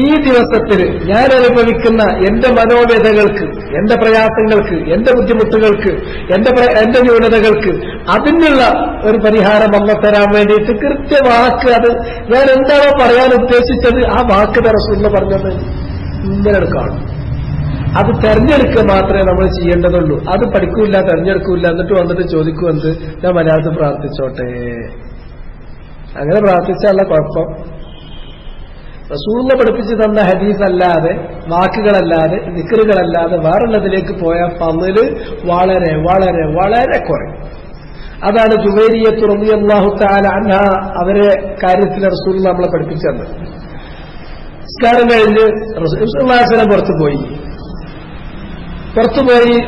ഈ ദിവസത്തിൽ ഞാൻ അനുഭവിക്കുന്ന എന്റെ മനോവേദനകൾക്ക്, എന്റെ പ്രയാസങ്ങൾക്ക്, എന്റെ ബുദ്ധിമുട്ടുകൾക്ക്, എന്റെ ന്യൂനതകൾക്ക് അതിനുള്ള ഒരു പരിഹാരം അല്ലാഹു തരാൻ വേണ്ടിയിട്ട് കൃത്യവാക്ക്, അത് ഞാൻ എന്താണോ പറയാൻ ഉദ്ദേശിച്ചത് ആ വാക്ക് റസൂലുള്ളാഹി പറഞ്ഞത് ഇങ്ങനെ കാണും. അത് തെരഞ്ഞെടുക്കുക മാത്രമേ നമ്മൾ ചെയ്യേണ്ടതുള്ളൂ. അത് പഠിക്കൂല, തെരഞ്ഞെടുക്കൂല, എന്നിട്ട് വന്നിട്ട് ചോദിക്കുമെന്ത് ഞാൻ മലയാളത്തിൽ പ്രാർത്ഥിച്ചോട്ടെ. അങ്ങനെ പ്രാർത്ഥിച്ചാലുള്ള കുഴപ്പം റസൂലുള്ളാഹി പഠിപ്പിച്ചു തന്ന ഹദീസ് അല്ലാതെ, വാക്കുകളല്ലാതെ, ദിക്റുകളല്ലാതെ വേറുള്ളതിലേക്ക് പോയാൽ പന്നില് വളരെ വളരെ വളരെ കുറയും. അതാണ് ജുവൈരിയ്യത്ത് റളിയല്ലാഹു തആല അൻഹ അവരെ കാര്യത്തിൽ റസൂലുള്ളാഹി നമ്മളെ പഠിപ്പിച്ചു തന്നത്. നിസ്കാരം കഴിഞ്ഞ് റസൂലുള്ളാഹി സ്വല്ലല്ലാഹു അലൈഹി വസല്ലം പുറത്തുപോയി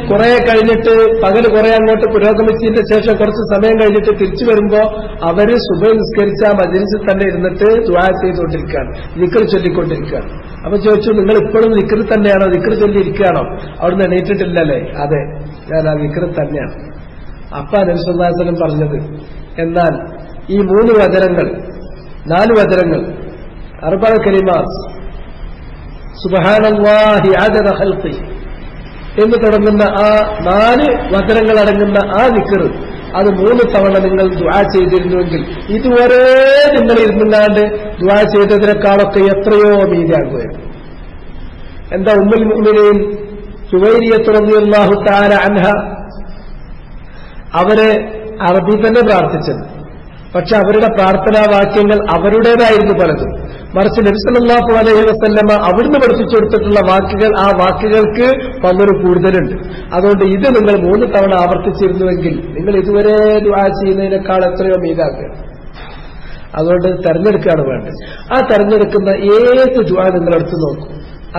കുറെ കഴിഞ്ഞിട്ട് പകല് കുറെ അങ്ങോട്ട് പുരോഗമിച്ചതിന്റെ ശേഷം കുറച്ച് സമയം കഴിഞ്ഞിട്ട് തിരിച്ചു വരുമ്പോ അവര് സുബഹ് നിസ്കരിച്ച മജ്‌ലിസിൽ തന്നെ ഇരുന്നിട്ട് ദുആ ചെയ്തുകൊണ്ടിരിക്കുകയാണ്, ദിക്ർ ചൊല്ലിക്കൊണ്ടിരിക്കുകയാണ്. അപ്പൊ ചോദിച്ചു, നിങ്ങൾ ഇപ്പോഴും ദിക്ർ തന്നെയാണോ, ദിക്ർ ചൊല്ലിയിരിക്കുകയാണോ? അവിടുന്ന് എണീറ്റിട്ടില്ലല്ലേ? അതെ, ഞാൻ ആ ദിക്ർ തന്നെയാണ്. അപ്പ നബി സല്ലല്ലാഹു അലൈഹി വസല്ലം പറഞ്ഞത്, എന്നാൽ ഈ 3 വചനങ്ങൾ 4 വചനങ്ങൾ, 4 കലിമാത്ത്, സുബ്ഹാനല്ലാഹി അദദ ഖൽഖി എന്ന് തുടങ്ങുന്ന ആ 4 വചനങ്ങൾ അടങ്ങുന്ന ആ ദിക്ർ അത് 3 തവണ നിങ്ങൾ ദുആ ചെയ്തിരുന്നുവെങ്കിൽ ഇതുവരെ നിങ്ങൾ ഇരുന്നാണ്ട് ദുആ ചെയ്തതിനേക്കാളൊക്കെ എത്രയോ മീതിയാകുമായിരുന്നു. എന്താ ഉമ്മുൽ മുഅ്മിനീൻ ജുവൈരിയ്യത്ത് റളിയല്ലാഹു തആല അൻഹ അവരെ അറബി തന്നെ പ്രാർത്ഥിച്ചത്. പക്ഷെ അവരുടെ പ്രാർത്ഥനാ വാക്യങ്ങൾ അവരുടേതായിരുന്നു പലതും. മറിച്ച് നബി സല്ലല്ലാഹു അലൈഹി വസല്ലമ അവിടുന്ന് പഠിപ്പിച്ചു കൊടുത്തിട്ടുള്ള വാക്കുകൾ, ആ വാക്കുകൾക്ക് പങ്ക് കൂടുതലുണ്ട്. അതുകൊണ്ട് ഇത് നിങ്ങൾ 3 തവണ ആവർത്തിച്ചിരുന്നുവെങ്കിൽ നിങ്ങൾ ഇതുവരെ ദുആ ചെയ്യുന്നതിനേക്കാൾ എത്രയോ മീതാക്കുക. അതുകൊണ്ട് തെരഞ്ഞെടുക്കുകയാണ് വേണ്ടത്. ആ തെരഞ്ഞെടുക്കുന്ന ഏത് ദുആ നിങ്ങൾ എടുത്തു നോക്കും,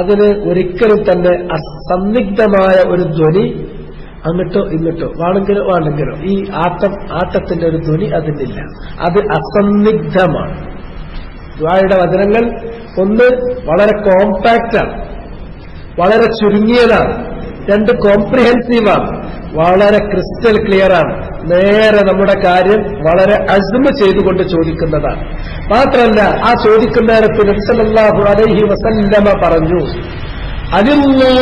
അതിന് ഒരിക്കലും തന്നെ അസന്നിഗ്ധമായ ഒരു ധ്വനി അങ്ങോട്ടോ ഇങ്ങോട്ടോ വേണമെങ്കിലോ ഈ ആട്ടത്തിന്റെ ഒരു ധ്വനി അതിനില്ല. അത് അസന്നിഗ്ധമാണ്. ദുആയുടെ വചനങ്ങൾ ഒന്ന് വളരെ കോമ്പാക്റ്റാണ്, വളരെ ചുരുങ്ങിയതാണ്. 2 കോംപ്രിഹെൻസീവാണ്, വളരെ ക്രിസ്റ്റൽ ക്ലിയറാണ്. നേരെ നമ്മുടെ കാര്യം വളരെ അസ്മ ചെയ്തുകൊണ്ട് ചോദിക്കുന്നതാണ്. മാത്രമല്ല ആ ചോദിക്കുന്ന നേരത്ത് നബി സല്ലല്ലാഹു അലൈഹി വസല്ലമ പറഞ്ഞു, അലില്ലു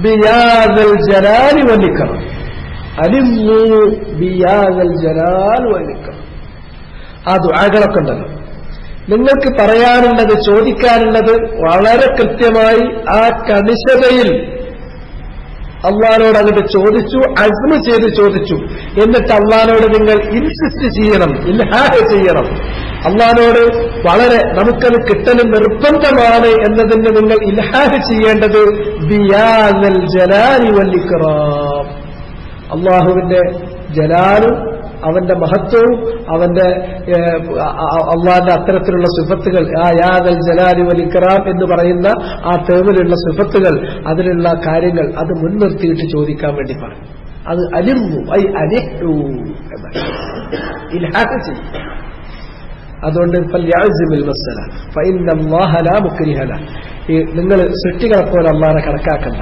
ബിയാദൽ ജലാലി വൽഇക്റാം, അലില്ലു ബിയാദൽ ജലാലി വൽഇക്റാം. ആ ദുആകളൊക്കെ ഉണ്ടല്ലോ, നിങ്ങൾക്ക് പറയാനുള്ളത്, ചോദിക്കാനുള്ളത് വളരെ കൃത്യമായി ആ കണിശതയിൽ അള്ളാഹുവിനോട് അങ്ങോട്ട് ചോദിച്ചു, അസ്മ ചെയ്ത് ചോദിച്ചു. എന്നിട്ട് അള്ളാഹുവിനോട് നിങ്ങൾ ഇൻസിസ്റ്റ് ചെയ്യണം, ഇൽഹാഹ് ചെയ്യണം. അള്ളാഹുവിനോട് വളരെ നമുക്കത് കിട്ടലും നിർബന്ധമാണ് എന്നതിന് നിങ്ങൾ ഇൽഹാഹ് ചെയ്യേണ്ടത് ബിയാദൽ ജലാലി വൽ ഇക്റാം. അള്ളാഹുവിന്റെ ജലാലും അവന്റെ മഹത്വവും അവന്റെ അള്ളാന്റെ അത്തരത്തിലുള്ള സിഫത്തുകൾ, ആ യാദൽ ജലാലി വൽ ഇക്റാം എന്ന് പറയുന്ന ആ ടേമിലുള്ള സിഫത്തുകൾ, അതിലുള്ള കാര്യങ്ങൾ അത് മുൻനിർത്തിയിട്ട് ചോദിക്കാൻ വേണ്ടി പറഞ്ഞു. അത് അലിമു ഐ അലിഹു എന്നാണ്, ഇൽഹാഹ് ചെയ്യും. അതുകൊണ്ട് ഫൽയഅ്സിമിൽ മസ്അല ഫഇന്നല്ലാഹ ലാ മുക്രിഹ ലഹ്. നിങ്ങൾ സൃഷ്ടികളെപ്പോലെ അള്ളാഹനെ കണക്കാക്കണ്ട.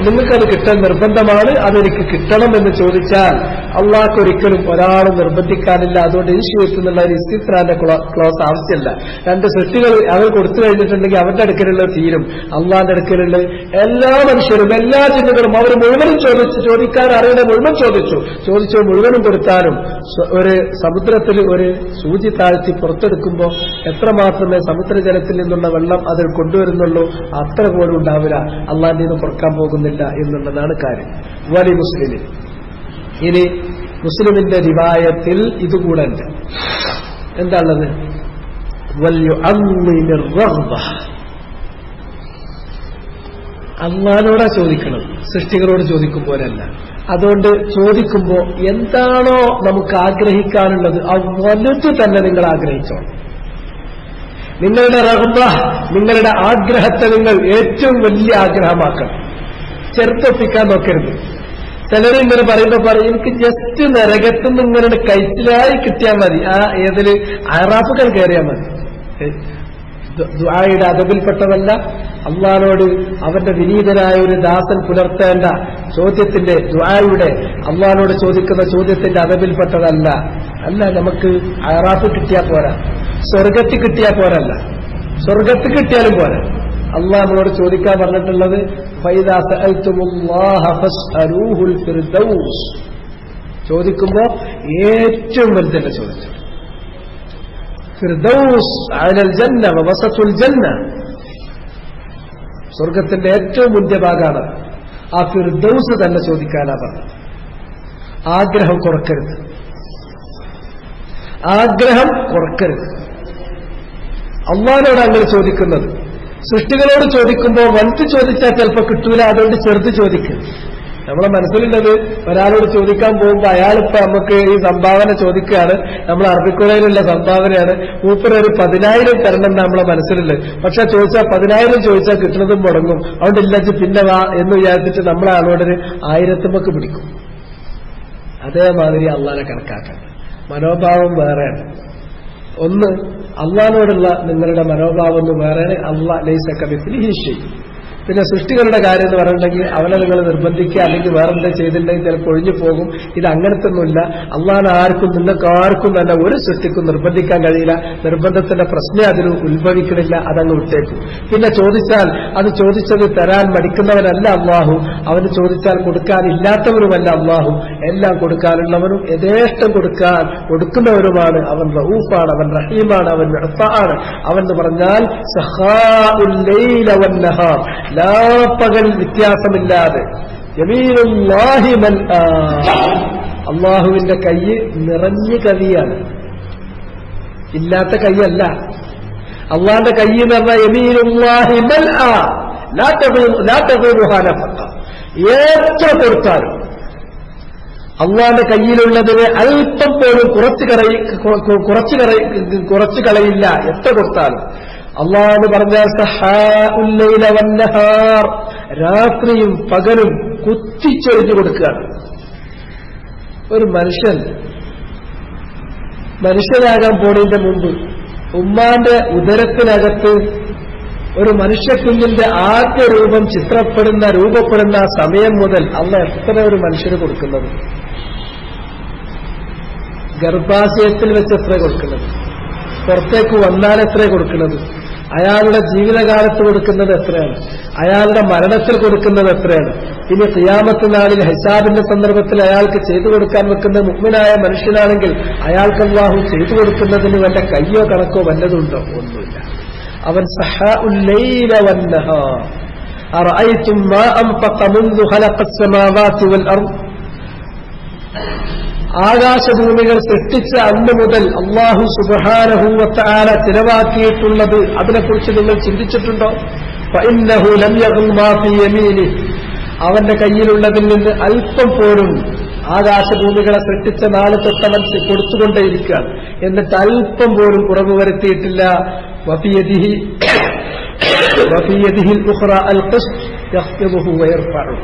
നിങ്ങൾക്കത് കിട്ടാൻ നിർബന്ധമാണ്, അതെനിക്ക് കിട്ടണമെന്ന് ചോദിച്ചാൽ അള്ളാഹ്ക്ക് ഒരിക്കലും ഒരാളും നിർബന്ധിക്കാനില്ല. അതുകൊണ്ട് ഈ വിഷയത്തിൽ നിന്നുള്ള ഒരു ഇസ്തിത്രാന്റെ ക്ലോസ് ആവശ്യമില്ല. 2 സൃഷ്ടികൾ അവർ കൊടുത്തു കഴിഞ്ഞിട്ടുണ്ടെങ്കിൽ അവരുടെ അടുക്കലുള്ള തീരും. അള്ളാന്റെ അടുക്കലുള്ള എല്ലാ മനുഷ്യരും, എല്ലാ ജിന്നുകളും അവർ മുഴുവനും ചോദിക്കാൻ അറിയുന്ന മുഴുവൻ ചോദിച്ചു മുഴുവനും കൊടുത്താലും ഒരു സമുദ്രത്തിൽ ഒരു സൂചി താഴ്ത്തി പുറത്തെടുക്കുമ്പോൾ എത്രമാത്രമേ സമുദ്രജലത്തിൽ നിന്നുള്ള വെള്ളം അതിൽ കൊണ്ടുവരുന്നുള്ളൂ, അത്ര പോലും ഉണ്ടാവില്ല. അള്ളാന്റെ നിന്ന് പുറക്കാൻ പോകുന്നില്ല എന്നുള്ളതാണ് കാര്യം. വലി മുസ്ലിമിൽ ഇനി മുസ്ലിമിന്റെ റിവായത്തിൽ ഇതുകൂടെ ഉണ്ട്. എന്താണത്? അള്ളാനോടാ ചോദിക്കണം, സൃഷ്ടികളോട് ചോദിക്കും പോലെയല്ല. അതുകൊണ്ട് ചോദിക്കുമ്പോ എന്താണോ നമുക്ക് ആഗ്രഹിക്കാനുള്ളത് ആ വലുത് തന്നെ നിങ്ങൾ ആഗ്രഹിച്ചോണം. നിങ്ങളുടെ റഗ്ബ, നിങ്ങളുടെ ആഗ്രഹത്തെ നിങ്ങൾ ഏറ്റവും വലിയ ആഗ്രഹമാക്കണം. ചെറുത്തൊപ്പിക്കാൻ നോക്കരുത്. ചിലർ ഇങ്ങനെ പറയുമ്പോ പറയും, എനിക്ക് ജസ്റ്റ് നരകത്തുനിന്ന് ഇങ്ങനെ കൈറ്റിലായി കിട്ടിയാൽ മതി, ആ ഏതില് അറാഫുകൾ കയറിയാൽ മതി. ദുആയുടെ അദബിൽപ്പെട്ടതല്ല. അള്ളാഹുവിനോട് അവന്റെ വിനീതനായ ഒരു ദാസൻ പുലർത്തേണ്ട ചോദ്യത്തിന്റെ, ദുആയുടെ അള്ളാഹുവിനോട് ചോദിക്കുന്ന ചോദ്യത്തിന്റെ അദബിൽപ്പെട്ടതല്ല. നമുക്ക് അറാഫ് കിട്ടിയാൽ പോരാ, സ്വർഗത്തിൽ കിട്ടിയാൽ പോരല്ല, സ്വർഗത്തിൽ കിട്ടിയാലും പോരാ. അള്ളാഹ് നമ്മളോട് ചോദിക്കാൻ പറഞ്ഞിട്ടുള്ളത് ഫൈദാ സഅൽതുമുല്ലാഹ ഫസ്അലൂഹുൽ ഫിർദൗസ്. ചോദിക്കുമ്പോ ഏറ്റവും വലുതന്നെ ചോദിച്ചു. ഫിർദൗസ് അലൽ ജന്ന വവസതുൽ ജന്ന, സ്വർഗത്തിന്റെ ഏറ്റവും മുന്ത്യഭാഗമാണ്. ആ ഫിർദൗസ് തന്നെ ചോദിക്കാനാ പറഞ്ഞത്. ആഗ്രഹം കുറക്കരുത്, ആഗ്രഹം കുറക്കരുത്. അള്ളാഹിനോട് അങ്ങനെ ചോദിക്കുന്നത്. സൃഷ്ടികളോട് ചോദിക്കുമ്പോൾ വലുത് ചോദിച്ചാൽ ചിലപ്പോൾ കിട്ടൂല, അതുകൊണ്ട് ചെറുത് ചോദിക്കും. നമ്മളെ മനസ്സിലുള്ളത് ഒരാളോട് ചോദിക്കാൻ പോകുമ്പോൾ അയാളിപ്പോ നമുക്ക് ഈ സംഭാവന ചോദിക്കുകയാണ്, നമ്മൾ അറബിക്കുളയിലുള്ള സംഭാവനയാണ്, മൂപ്പര് ഒരു 10,000 തരണം എന്ന് നമ്മളെ മനസ്സിലുള്ളത്. പക്ഷെ ചോദിച്ചാൽ 10,000 ചോദിച്ചാൽ കിട്ടുന്നതും മുടങ്ങും. അതുകൊണ്ട് ഇല്ലാച്ച് പിന്നെ വാ എന്ന് വിചാരിച്ചിട്ട് നമ്മളെ ആളോടൊരു 1000 പിടിക്കും. അതേമാതിരി അള്ളാനെ കണക്കാക്കണം. മനോഭാവം വേറെയാണ്. ഒന്ന് അള്ളാഹിനോടുള്ള നിങ്ങളുടെ മനോഭാവം ഒന്ന് വേറെയാണ്. അള്ളാഹ് ലൈസ കമിസ്ലിഹി ഷൈ, പിന്നെ സൃഷ്ടികളുടെ കാര്യം എന്ന് പറഞ്ഞിട്ടുണ്ടെങ്കിൽ അവനെ നിങ്ങൾ നിർബന്ധിക്കുക, അല്ലെങ്കിൽ വേറെന്താ ചെയ്തിട്ടുണ്ടെങ്കിൽ ചിലപ്പോൾ ഒഴിഞ്ഞു പോകും. ഇത് അങ്ങനത്തെ ഒന്നുമില്ല. അള്ളാഹ് ആർക്കും നിങ്ങൾക്ക് ആർക്കും തന്നെ ഒരു സൃഷ്ടിക്കും നിർബന്ധിക്കാൻ കഴിയില്ല. നിർബന്ധത്തിന്റെ പ്രശ്നം അതിന് ഉത്ഭവിക്കണില്ല, അതങ്ങ് വിട്ടേക്കും. പിന്നെ ചോദിച്ചാൽ അത് ചോദിച്ചത് തരാൻ മടിക്കുന്നവനല്ല അള്ളാഹു, അവന് ചോദിച്ചാൽ കൊടുക്കാനില്ലാത്തവരുമല്ല അള്ളാഹു, എല്ലാം കൊടുക്കാനുള്ളവനും യഥേഷ്ടം കൊടുക്കുന്നവരുമാണ്. അവൻ റഊഫാണ്, അവൻ റഹീമാണ്, അവൻ മുഅ്ഫാണ്. അവൻ എന്ന് പറഞ്ഞാൽ സഖാഉൽ ലൈല വന്നഹാർ, പകൽ വ്യത്യാസമില്ലാതെ. യമീനുല്ലാഹി മൽആ, അള്ളാഹുവിന്റെ കൈ നിറഞ്ഞു കവിയാണ്, ഇല്ലാത്ത കൈയല്ല. അള്ളാന്റെ കൈ എന്ന് പറഞ്ഞാൽ യമീനുല്ലാഹി മൽആ ലാ തഗീറുഹാ നഫഖ, എത്ര കൊടുത്താലും അള്ളാന്റെ കയ്യിലുള്ളതിന് അല്പം പോലും കുറച്ചു കളയില്ല, എത്ര കൊടുത്താലും. അള്ളാഹ് പറഞ്ഞ സഹാഉൽ ലൈല വന്നഹാർ, രാത്രിയും പകലും കുത്തിച്ചൊരിഞ്ഞു കൊടുക്കുകയാണ്. ഒരു മനുഷ്യനാകാൻ പോണതിന്റെ മുമ്പ് ഉമ്മാന്റെ ഉദരത്തിനകത്ത് ഒരു മനുഷ്യക്കുഞ്ഞിന്റെ ആദ്യ രൂപം രൂപപ്പെടുന്ന സമയം മുതൽ അള്ളാഹ് എത്ര ഒരു മനുഷ്യന് കൊടുക്കുന്നത്, ഗർഭാശയത്തിൽ വെച്ച് എത്ര കൊടുക്കുന്നത്, പുറത്തേക്ക് വന്നാൽ എത്ര കൊടുക്കുന്നത്, അയാളുടെ ജീവിതകാലത്ത് കൊടുക്കുന്നത് എത്രയാണ്, അയാളുടെ മരണത്തിൽ കൊടുക്കുന്നത് എത്രയാണ്. ഇനി ഖിയാമത്ത് നാളിൽ ഹിസാബിന്റെ സന്ദർഭത്തിൽ അയാൾക്ക് ചെയ്തു കൊടുക്കാൻ വെക്കുന്ന മുഅ്മിനായ മനുഷ്യനാണെങ്കിൽ അയാൾക്ക് അല്ലാഹു ചെയ്തു കൊടുക്കുന്നതിന് വല്ല കയ്യോ കണക്കോ വല്ലതുണ്ടോ? ഒന്നുമില്ല. അവൻ സഹാഉൽ ലൈല വന്നഹാർ അറഅയ്തും മാ അൻഫഖ മുൻദു ഖലഖസ് സമാവാതി വൽ അർദ്, ആകാശഭൂമികൾ സൃഷ്ടിച്ച അന്ന് മുതൽ അല്ലാഹു സുബ്ഹാനഹു വ തആല ചിലവാക്കിയിട്ടുള്ളത്, അതിനെക്കുറിച്ച് നിങ്ങൾ ചിന്തിച്ചിട്ടുണ്ടോ? ഫഇന്നഹു ലം യഗ്ൽ മാ ഫീ യമീനിഹി, അവന്റെ കയ്യിലുള്ളതിൽ നിന്ന് അല്പം പോലും ആകാശഭൂമികളെ സൃഷ്ടിച്ച നാളെ തൊട്ടവൻ കൊടുത്തുകൊണ്ടേയിരിക്കുകയാണ്, എന്നിട്ട് അല്പം പോലും കുറവ് വരുത്തിയിട്ടില്ല. വഫിയദിഹി ഉഖ്റാ അൽ ഖിസ്ത് യഖ്ഫിദുഹു വയർഫഉ,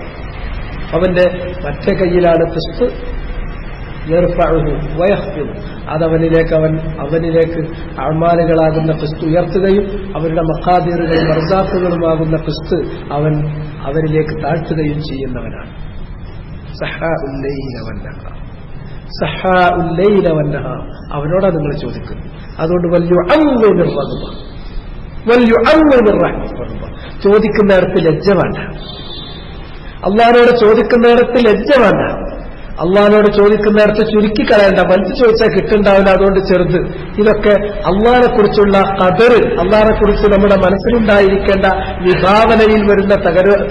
അവന്റെ മറ്റേ കയ്യിലാണ് ഖിസ്ത്, യർഫഉഹു വയഖ്ഫിദു, അവനിലേക്ക് അഅ്മാലുകളാകുന്ന ഖിസ്ത് ഉയർത്തുകയും അവരുടെ മഖാദീറുകളും അർസാഖുകളുമാകുന്ന ഖിസ്ത് അവരിലേക്ക് താഴ്ത്തുകയും ചെയ്യുന്നവനാണ്. സഹാഉൽ ലൈല വന്നഹാർ, സഹാഉൽ ലൈല വന്നഹാർ, അവനോടാണ് നിങ്ങൾ ചോദിക്കുന്നത്. അതുകൊണ്ട് ചോദിക്കുന്നിടത്ത് ലജ്ജ വേണ്ട, അള്ളാഹുവിനോട് ചോദിക്കുന്നിടത്ത് ലജ്ജ വേണ്ട, അള്ളാഹിനോട് ചോദിക്കുന്നിടത്ത് ചുരുക്കിക്കളയണ്ട. വലുത് ചോദിച്ചാൽ കിട്ടുണ്ടാവില്ല, അതുകൊണ്ട് ചെറുത്. ഇതൊക്കെ അള്ളാഹിനെ കുറിച്ചുള്ള ഖദർ, അള്ളാഹിനെ കുറിച്ച് നമ്മുടെ മനസ്സിലുണ്ടായിരിക്കേണ്ട വിഭാവനയിൽ വരുന്ന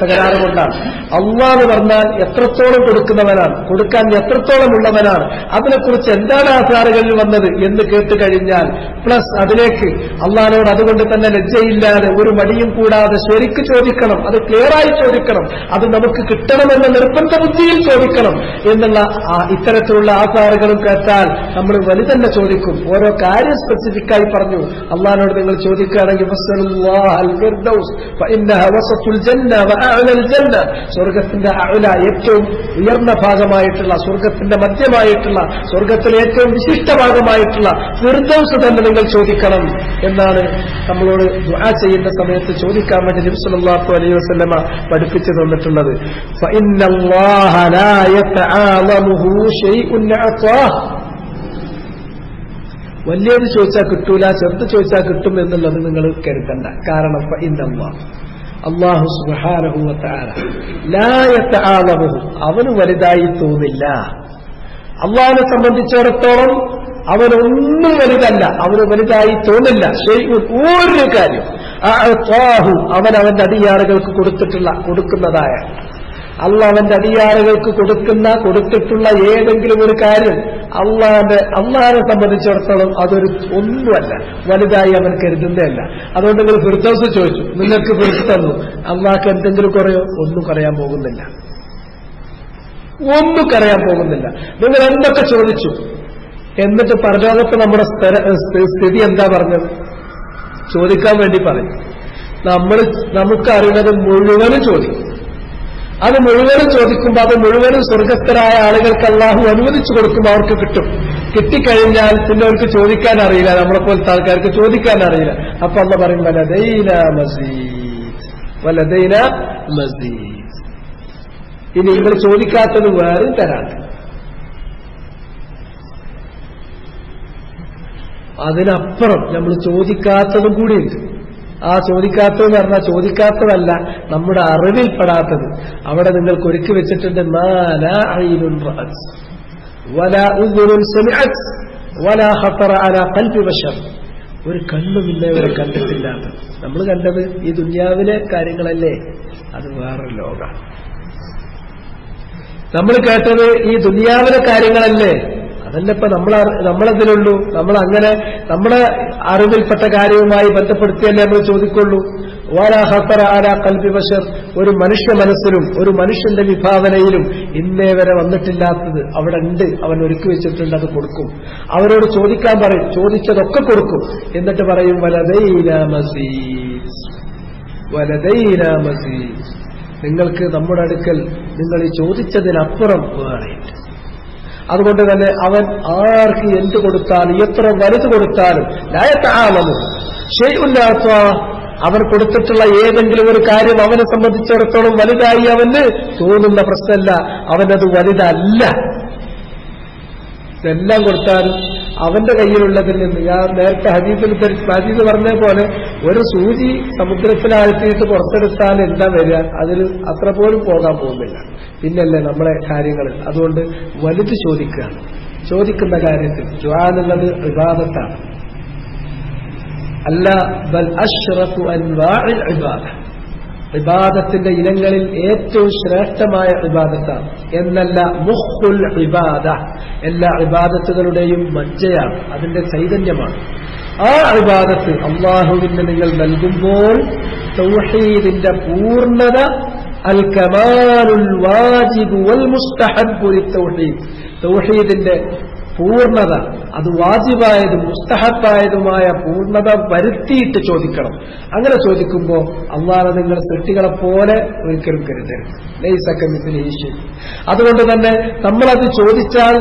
തകരാറ് കൊണ്ടാണ്. അള്ളാഹ് പറഞ്ഞാൽ എത്രത്തോളം കൊടുക്കുന്നവനാണ്, കൊടുക്കാൻ എത്രത്തോളം ഉള്ളവനാണ്, അതിനെക്കുറിച്ച് എന്താണ് ആധാറുകളിൽ വന്നത് എന്ന് കേട്ടുകഴിഞ്ഞാൽ പ്ലസ് അതിലേക്ക് അള്ളാഹിനോട് അതുകൊണ്ട് തന്നെ ലജ്ജയില്ലാതെ ഒരു മടിയും കൂടാതെ ശരിക്ക് ചോദിക്കണം, അത് ക്ലിയറായി ചോദിക്കണം, അത് നമുക്ക് കിട്ടണമെന്ന നിർബന്ധ ബുദ്ധിയിൽ ചോദിക്കണം എന്നുള്ള ഇത്തരത്തിലുള്ള ആധാറുകളും കേട്ടാൽ നമ്മൾ വലുതന്നെ ചോദിക്കും. ഓരോ കാര്യം സ്പെസിഫിക്കായി പറഞ്ഞു. അള്ളാഹിനോട് നിങ്ങൾ ചോദിക്കുകയാണെങ്കിൽ സ്വർഗത്തിന്റെ അഅ്ല, ഏറ്റവും ഉയർന്ന ഭാഗമായിട്ടുള്ള, സ്വർഗത്തിന്റെ മധ്യമായിട്ടുള്ള, സ്വർഗത്തിലെ ഏറ്റവും വിശിഷ്ട ഭാഗമായിട്ടുള്ള ഫിർദൗസ് തന്നെ നിങ്ങൾ ചോദിക്കണം എന്നാണ് നമ്മളോട് ദുആ ചെയ്യുന്ന സമയത്ത് ചോദിക്കാൻ വേണ്ടി നബി സല്ലല്ലാഹു അലൈഹി വസല്ലമ പഠിപ്പിച്ചു തന്നിട്ടുള്ളത്. ഫഇന്നല്ലാഹ ലാ യതആലമുഹു ഷൈഉൻ അതാഹ്, വലിയത് ചോദിച്ചാൽ കിട്ടൂല, ചെറുത് ചോദിച്ചാൽ കിട്ടും എന്നുള്ളത് നിങ്ങൾ കരുതണ്ട. കാരണം അല്ലാഹു സുബ്ഹാനഹു വ തആല ലാ യതആലമുഹു, അവന് വലുതായി തോന്നില്ല. അള്ളാഹിനെ സംബന്ധിച്ചിടത്തോളം അവനൊന്നും വലുതല്ല, അവന് വലുതായി തോന്നില്ല. ഒരു കാര്യം അഅതാഹു, അവന്റെ അടിയാറുകൾക്ക് കൊടുക്കുന്നതായ, അള്ളാഹ് അവന്റെ അടിയാറുകൾക്ക് കൊടുത്തിട്ടുള്ള ഏതെങ്കിലും ഒരു കാര്യം അള്ളാഹിനെ സംബന്ധിച്ചിടത്തോളം അതൊരു ഒന്നുമല്ല, വലുതായി അവൻ കരുതുന്നതല്ല. അതുകൊണ്ട് നിങ്ങൾ ഫിർദൗസ് ചോദിച്ചു, നിങ്ങൾക്ക് ഫിർദൗസ് തന്നു, അള്ളാഹ്ക്ക് എന്തെങ്കിലും കുറയോ? ഒന്നും പറയാൻ പോകുന്നില്ല, ഒന്നും പറയാൻ പോകുന്നില്ല. നിങ്ങൾ എന്തൊക്കെ ചോദിച്ചു, എന്നിട്ട് പരലോകത്ത് നമ്മുടെ സ്ഥിതി എന്താ പറഞ്ഞത്? ചോദിക്കാൻ വേണ്ടി പറയും. നമുക്കറിയുന്നത് മുഴുവനും ചോദിക്കും. അത് മുഴുവനും ചോദിക്കുമ്പോൾ അത് മുഴുവനും സ്വർഗസ്ഥരായ ആളുകൾക്ക് അല്ലാഹു അനുവദിച്ചു കൊടുക്കുമ്പോൾ അവർക്ക് കിട്ടും. കിട്ടിക്കഴിഞ്ഞാൽ പിന്നെ അവർക്ക് ചോദിക്കാൻ അറിയില്ല, നമ്മളെ പോലത്തെ ആൾക്കാർക്ക് ചോദിക്കാൻ അറിയില്ല. അപ്പൊ അല്ലാഹ് പറയും ലദൈനാ മസീദ്, വലദൈന മസീദ്. ഇനി നിങ്ങൾ ചോദിക്കാത്തത് വേറെ തരാണ്. അതിനപ്പുറം നമ്മൾ ചോദിക്കാത്തതും കൂടിയുണ്ട്. ആ ചോദിക്കാത്തതെന്ന് പറഞ്ഞാൽ ചോദിക്കാത്തതല്ല, നമ്മുടെ അറിവിൽപ്പെടാത്തത്. അവിടെ നിങ്ങൾക്ക് ഒരുക്കി വെച്ചിട്ടുണ്ട് മാ ലാ ഐനുൻ റഅത് വലാ ഉദ്നുൻ സമിഅത് വലാ ഖതറ അലാ ഖൽബി ബശർ. ഒരു കണ്ണും ഇന്നേവരെ കണ്ടിട്ടില്ലാത്തത്. നമ്മൾ കണ്ടത് ഈ ദുനിയാവിലെ കാര്യങ്ങളല്ലേ, അത് വേറൊരു ലോകം. നമ്മൾ കേട്ടത് ഈ ദുനിയാവിലെ കാര്യങ്ങളല്ലേ, അതല്ല ഇപ്പൊ നമ്മളതിലുള്ളൂ. നമ്മളങ്ങനെ നമ്മുടെ അറിവിൽപ്പെട്ട കാര്യവുമായി ബന്ധപ്പെടുത്തിയല്ലേ നമ്മൾ ചോദിക്കുള്ളൂ. വലാ ഖതറ അലാ ഖൽബി ബശർ. ഒരു മനുഷ്യ മനസ്സിലും ഒരു മനുഷ്യന്റെ വിഭാവനയിലും ഇന്നേ വരെ വന്നിട്ടില്ലാത്തത് അവിടെ ഉണ്ട്. അവൻ ഒരുക്കി വെച്ചിട്ടുണ്ട്, അത് കൊടുക്കും. അവരോട് ചോദിക്കാൻ പറയും, ചോദിച്ചതൊക്കെ കൊടുക്കും. എന്നിട്ട് പറയും വലദൈനാ മസീദ്, വലദൈനാ മസീദ്. നിങ്ങൾക്ക് നമ്മുടെ അടുക്കൽ നിങ്ങൾ ഈ ചോദിച്ചതിനപ്പുറം വേറെയുണ്ട്. അതുകൊണ്ട് തന്നെ അവൻ ആർക്ക് എന്ത് കൊടുത്താലും എത്ര വലുത് കൊടുത്താലും ലായത്തആലമു ശൈഉൻ അവൻ കൊടുത്തിട്ടുള്ള ഏതെങ്കിലും ഒരു കാര്യം അവനെ സംബന്ധിച്ചിടത്തോളം വലുതായി അവന് തോന്നുന്ന പ്രശ്നമല്ല. അവനത് വലുതല്ല. ഇതെല്ലാം കൊടുത്താലും അവന്റെ കയ്യിലുള്ളതിൽ നിന്ന്, ഞാൻ നേരത്തെ ഹദീസ് പറഞ്ഞ പോലെ, ഒരു സൂചി സമുദ്രത്തിലാഴ്ത്തിയിട്ട് പുറത്തെടുത്താൽ എന്താ വരിക? അതിൽ അത്ര പോലും പോകാൻ പോകുന്നില്ല. പിന്നല്ലേ നമ്മളെ കാര്യങ്ങൾ. അതുകൊണ്ട് വലുത് ചോദിക്കുകയാണ്. ചോദിക്കുന്ന കാര്യത്തിൽ ദുആ എന്നുള്ളത് ഇബാദത്താണ്. അല്ല ബൽ അഷ്റഫു അൻവാഇൽ ഇബാദ. ഇബാദത്തിന്റെ ഇനങ്ങളിൽ ഏറ്റവും ശ്രേഷ്ഠമായ ഇബാദത്താണ് എന്നല്ല മുഖ്ഖുൽ ഇബാദ. എല്ലാ ഇബാദത്തുകളുടെയും മജ്ജയാണ്, അതിന്റെ ചൈതന്യമാണ്. ആ ഇബാദത്ത് അല്ലാഹുവിന് നിങ്ങൾ നൽകുമ്പോൾ തൗഹീദിന്റെ പൂർണ്ണത, അൽ കമാലുൽ വാജിബ് വൽ മുസ്തഹബ്ബു ലിത്തൗഹീദ്, തൗഹീദിന്റെ പൂർണ്ണത, അത് വാജിബായതും മുസ്തഹബായതുമായ പൂർണ്ണത വരുത്തിയിട്ട് ചോദിക്കണം. അങ്ങനെ ചോദിക്കുമ്പോൾ അല്ലാഹു നിങ്ങൾ സൃഷ്ടികളെ പോലെ ഒരിക്കലും കരുതരുത്. ലൈസ കമിസ്ലിഹി ശൈ. അതുകൊണ്ട് തന്നെ നമ്മളത് ചോദിച്ചാൽ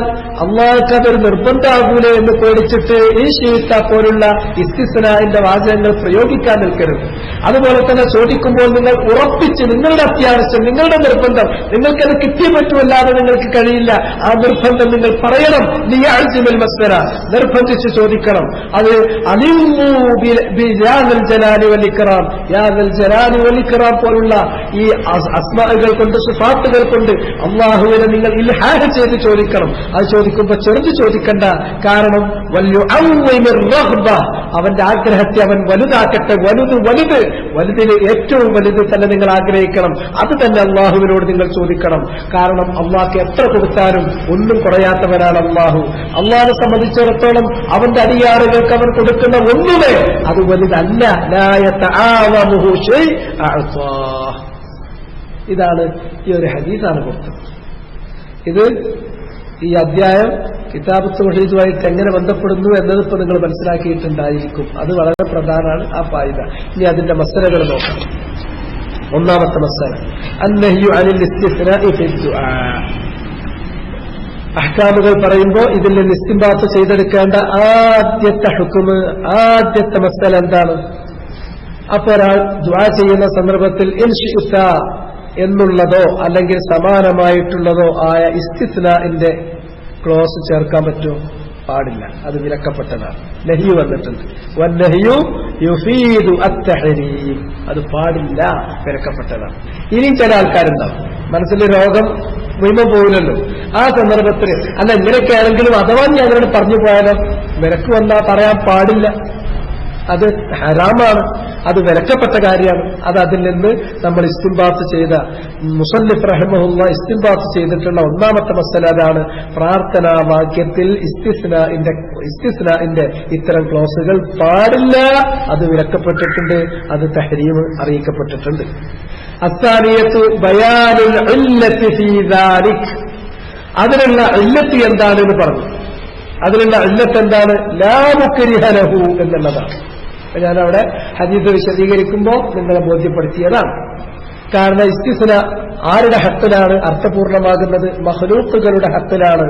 അല്ലാഹുക്ക് അതൊരു നിർബന്ധമാകൂലേ എന്ന് പേടിച്ചിട്ട് ഈ ഷീത്ത പോലുള്ള ഇസ്തിസ്നാഇന്റെ വാചകങ്ങൾ പ്രയോഗിക്കാൻ നിൽക്കരുത്. അതുപോലെ തന്നെ ചോദിക്കുമ്പോൾ നിങ്ങൾ ഉറപ്പിച്ച് നിങ്ങളുടെ അത്യാവശ്യം, നിങ്ങളുടെ നിർബന്ധം, നിങ്ങൾക്കത് കിട്ടിയേ പറ്റുമല്ലാതെ നിങ്ങൾക്ക് കഴിയില്ല, ആ നിർബന്ധം നിങ്ങൾ പറയണം. മസ്വര നിർബന്ധിച്ച് ചോദിക്കണം. അത് പോലുള്ള ഈ അസ്മാകൾ കൊണ്ട് സിഫാത്തുകൾ കൊണ്ട് അല്ലാഹുവിനെ നിങ്ങൾ ഇൽഹാഹ് ചെയ്ത് ചോദിക്കണം. അത് ചോദിക്കുമ്പോൾ ചെറുത് ചോദിക്കണ്ട. കാരണം അവന്റെ ആഗ്രഹത്തെ അവൻ വലുതാക്കട്ടെ. വലുതിന് ഏറ്റവും വലുത് തന്നെ നിങ്ങൾ ആഗ്രഹിക്കണം. അത് തന്നെ അല്ലാഹുവിനോട് നിങ്ങൾ ചോദിക്കണം. കാരണം അല്ലാഹുക്ക് എത്ര കൊടുത്താലും ഒന്നും കുറയാത്തവനാണ് അല്ലാഹു. അല്ലാഹുവിനെ സംബന്ധിച്ചിടത്തോളം അവന്റെ അടിയാറുകൾക്ക് അവൻ കൊടുക്കുന്ന ഒന്നുമേ അത് വലുതല്ല. ഇതാണ് ഈ ഒരു ഹദീസാണ് കൊടുത്തത്. ഇത് ഈ അധ്യായം കിതാബ് തൗഹീദുമായിട്ട് എങ്ങനെ ബന്ധപ്പെടുന്നു എന്നത് ഇപ്പോൾ നിങ്ങൾ മനസ്സിലാക്കിയിട്ടുണ്ടായിരിക്കും. അത് വളരെ പ്രധാനമാണ്, ആ ഫായിദ. ഇനി അതിന്റെ മസലകൾ നോക്കാം. ഒന്നാമത്തെ മസല അന്നഹ്യു അനിൽ ഇസ്തിസ്നാഇ ഫി ദുആ. അഹ്കാമുകൾ പറയുമ്പോൾ ഇതിൽ നിന്ന് ഇസ്തിംബാത്ത് ചെയ്തെടുക്കേണ്ട ആദ്യത്തെ ഹുക്മ്, ആദ്യത്തെ മസല എന്താണ്? അപ്പോൾ ഒരാൾ ദുആ ചെയ്യുന്ന സന്ദർഭത്തിൽ ഇൻശിഅത എന്നുള്ളതോ അല്ലെങ്കിൽ സമാനമായിട്ടുള്ളതോ ആയ ഇസ്തിസ്നാഇന്റെ ക്ലോസ് ചേർക്കാൻ പറ്റുമോ? പാടില്ല, അത് വിലക്കപ്പെട്ടതാണ്. നഹ്യു വന്നിട്ടുണ്ട്. വന്നഹ്യു യുഫീദു അത്തഹരീം, അത് പാടില്ല, വിലക്കപ്പെട്ടതാണ്. ഇനിയും ചില ആൾക്കാരുണ്ടാവും മനസ്സിൽ രോഗം മുഴുവൻ പോകില്ലല്ലോ. ആ സന്ദർഭത്തിൽ അല്ല ഇങ്ങനെയൊക്കെ ആണെങ്കിലും അഥവാ ഞാൻ അവരോട് പറഞ്ഞു പോയാലോ, വിലക്ക് വന്നാൽ പറയാൻ പാടില്ല, അത് ഹറാമാണ്, അത് വിലക്കപ്പെട്ട കാര്യമാണ്. അത് അതിൽ നിന്ന് നമ്മൾ ഇസ്തിംബാത്ത് ചെയ്ത മുസന്നിഫ് റഹിമഹുല്ലാ ഇസ്തിംബാത്ത് ചെയ്തിട്ടുള്ള ഒന്നാമത്തെ മസല അതാണ്. പ്രാർത്ഥനാ വാക്യത്തിൽ ഇസ്തിസ്നാഇന്റെ ഇത്തരം ക്ലോസുകൾ പാടില്ല, അത് വിലക്കപ്പെട്ടിട്ടുണ്ട്, അത് തഹ്രീം അറിയിക്കപ്പെട്ടിട്ടുണ്ട്. അസ്സാനിയത്തു ബയാനുൽ ഇല്ലത്തി ഫീ ദാലിക്. അതിനുള്ള ഇല്ലത്ത് എന്താണെന്ന് പറഞ്ഞു. അതിനുള്ള ഇല്ലത്ത് എന്താണ്? ലാ മുക്രിഹ ലഹു എന്നുള്ളതാണ്. ഞാനവിടെ ഹദീസ് വിശദീകരിക്കുമ്പോൾ നിങ്ങളെ ബോധ്യപ്പെടുത്തിയതാണ്. കാരണം ഇസ്തിസ്ന ആരുടെ ഹക്കിലാണ് അർത്ഥപൂർണമാകുന്നത്? മഖ്ലൂഖുകളുടെ ഹക്കിലാണ്.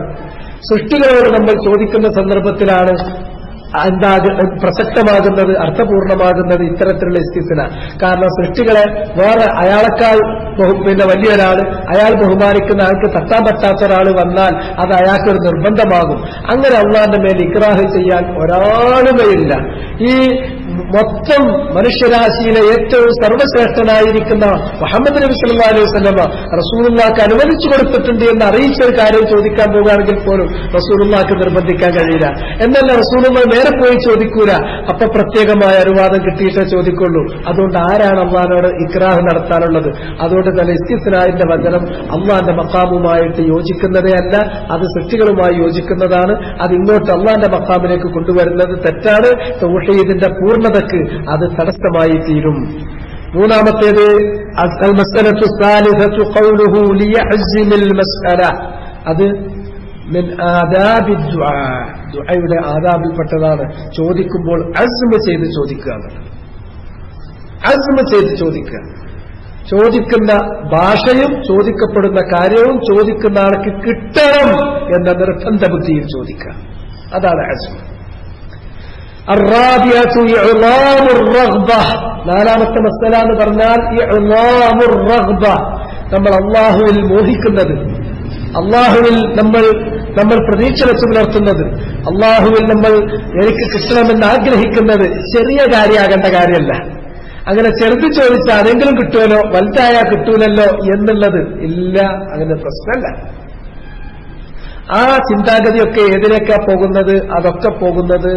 സൃഷ്ടികളോട് നമ്മൾ ചോദിക്കുന്ന സന്ദർഭത്തിലാണ് പ്രസക്തമാകുന്നത്, അർത്ഥപൂർണമാകുന്നത് ഇത്തരത്തിലുള്ള ഇസ്തിസ്ന. കാരണം സൃഷ്ടികളെ വേറെ അയാളെക്കാൾ വലിയ ഒരാൾ, അയാൾ ബഹുമാനിക്കുന്ന ആൾക്ക് തട്ടാൻ പറ്റാത്ത ഒരാൾ വന്നാൽ അത് അയാൾക്കൊരു നിർബന്ധമാകും. അങ്ങനെ അള്ളാന്റെ മേൽ ഇക്റാഹ് ചെയ്യാൻ ഒരാളുമേയില്ല. ഈ മൊത്തം മനുഷ്യരാശിയിലെ ഏറ്റവും സർവ്വശ്രേഷ്ഠനായിരിക്കുന്ന മുഹമ്മദ് നബി സല്ലല്ലാഹു അലൈഹി വസല്ലം റസൂലുള്ളാഹിക്ക് അനുവദിച്ചു കൊടുത്തിട്ടുണ്ട് എന്ന് അറിയിച്ച ഒരു കാര്യം ചോദിക്കാൻ പോകുകയാണെങ്കിൽ പോലും റസൂലുള്ളാഹിക്ക് നിർബന്ധിക്കാൻ കഴിയില്ല. എന്നല്ല, റസൂലുള്ളാഹി നേരെ പോയി ചോദിക്കൂല. അപ്പൊ പ്രത്യേകമായ അനുവാദം കിട്ടിയിട്ടേ ചോദിക്കുള്ളൂ. അതുകൊണ്ട് ആരാണ് അള്ളാഹിനോട് ഇക്റാഹ് നടത്താനുള്ളത്? അതുകൊണ്ട് തന്നെ ഇസ്തിസ്നാഇന്റെ വചനം അള്ളാഹിന്റെ മഖാമുമായിട്ട് യോജിക്കുന്നതേ അല്ല, അത് സൃഷ്ടികളുമായി യോജിക്കുന്നതാണ്. അത് ഇങ്ങോട്ട് അള്ളാഹിന്റെ മഖാമിലേക്ക് കൊണ്ടുവരുന്നത് തെറ്റാണ്. തൗഹീദിന്റെ പൂർണ്ണതയ്ക്ക് അത് തടസ്സമായി തീരും. മൂന്നാമത്തേത് അൽ-മസ്അലത്തു സാലിസത്തു ഖൗലുഹു ലിയഅ്സിമിൽ മസ്അല. അത് മിൻ ആദാബി ദുആ, ദുആയുടെ ആദാബിൽപ്പെട്ടതാണ്. ചോദിക്കുമ്പോൾ അസ്മ ചെയ്ത് ചോദിക്കുക. അസ്മ ചെയ്ത് ചോദിക്കുക. ചോദിക്കുന്ന ഭാഷയും ചോദിക്കപ്പെടുന്ന കാര്യവും ചോദിക്കുന്ന ആൾക്ക് കിട്ടണം എന്ന നിർബന്ധ ബുദ്ധിയിൽ ചോദിക്കുക. അതാണ് അസ്മ. അർറാബിയത്തു ഇഅ്ലാമുർ റഗ്ബ. നാലാമത്തെ മസ്അല എന്ന് പറഞ്ഞാൽ ഇഅ്ലാമുർ റഗ്ബ, നമ്മൾ അല്ലാഹുവിൽ മോഹിക്കുന്നത്, അല്ലാഹുവിൽ നമ്മൾ പ്രതീക്ഷ വെച്ച് പുലർത്തുന്നത്, അല്ലാഹുവിൽ നമ്മൾ എനിക്ക് കിട്ടണമെന്ന് ആഗ്രഹിക്കുന്നത് ചെറിയ കാര്യമാകേണ്ട കാര്യമല്ല. അങ്ങനെ ചെറുത് ചോദിച്ചാൽ അതെങ്കിലും കിട്ടുമല്ലോ, വലുതായാൽ കിട്ടൂലല്ലോ എന്നുള്ളത് ഇല്ല. അങ്ങനെ പ്രശ്നമല്ല. ആ ചിന്താഗതിയൊക്കെ ഏതിലേക്കാ പോകുന്നത്? അതൊക്കെ പോകുന്നത്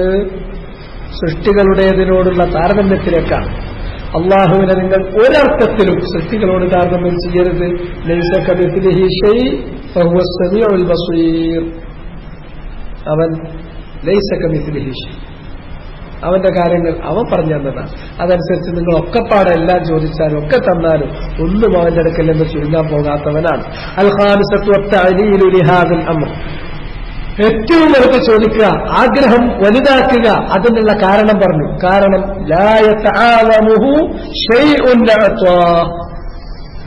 സൃഷ്ടികളുടേതിനോടുള്ള താരതമ്യത്തിലേക്കാണ്. അള്ളാഹുവിനെ നിങ്ങൾ ഒരർത്ഥത്തിലും സൃഷ്ടികളോട് താരതമ്യം ചെയ്യരുത്. ലൈസ കമിസ്ലിഹി ഷൈഅ് ഫഹുവ സമീഉൽ ബസീർ. അവൻ ലൈസ കമിസ്ലിഹി ഷൈഅ്, അവന്റെ കാര്യങ്ങൾ അവൻ പറഞ്ഞു തന്നതാണ്. അതനുസരിച്ച് നിങ്ങൾ ഒക്കെപ്പാടെ എല്ലാം ചോദിച്ചാലും ഒക്കെ തന്നാലും ഒന്നും അവന്റെ അടുക്കൽ നിന്ന് ചുരുങ്ങാൻ പോകാത്തവനാണ്. അൽ ഖാമിസത്തു അത്തഅലീലു ലിഹാദൽ അംർ. ഏറ്റവും വലുത് ചോദിക്കുക, ആഗ്രഹം വലുതാക്കുക. അതിനുള്ള കാരണം പറഞ്ഞു. കാരണം ലാ യതആലമുഹു ശൈഉൻ അഅ്താ.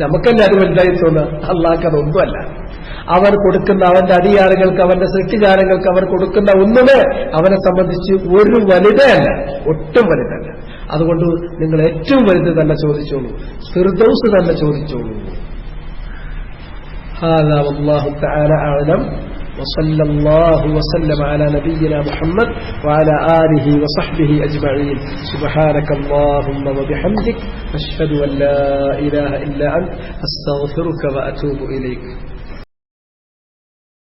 നമുക്കല്ലേ അത് വലുതായി തോന്നുക, അല്ലാഹുക്ക് അതൊന്നുമല്ല. അവർ കൊടുക്കുന്ന അവന്റെ അടിയാളുകൾക്ക്, അവന്റെ സൃഷ്ടിജാലങ്ങൾക്ക് അവർ കൊടുക്കുന്ന ഒന്നുമേ അവനെ സംബന്ധിച്ച് ഒരു വലുതല്ല, ഒട്ടും വലുതല്ല. അതുകൊണ്ട് നിങ്ങൾ ഏറ്റവും വലുത് തന്നെ ചോദിച്ചോളൂ, ഫിർദൗസ് തന്നെ ചോദിച്ചോളൂ. ഹാദാ വല്ലാഹു തആല അഅലം. وصلى الله وسلم على نبينا محمد وعلى آله وصحبه أجمعين. سبحانك اللهم وبحمدك أشهد أن لا إله إلا أنت أستغفرك وأتوب إليك.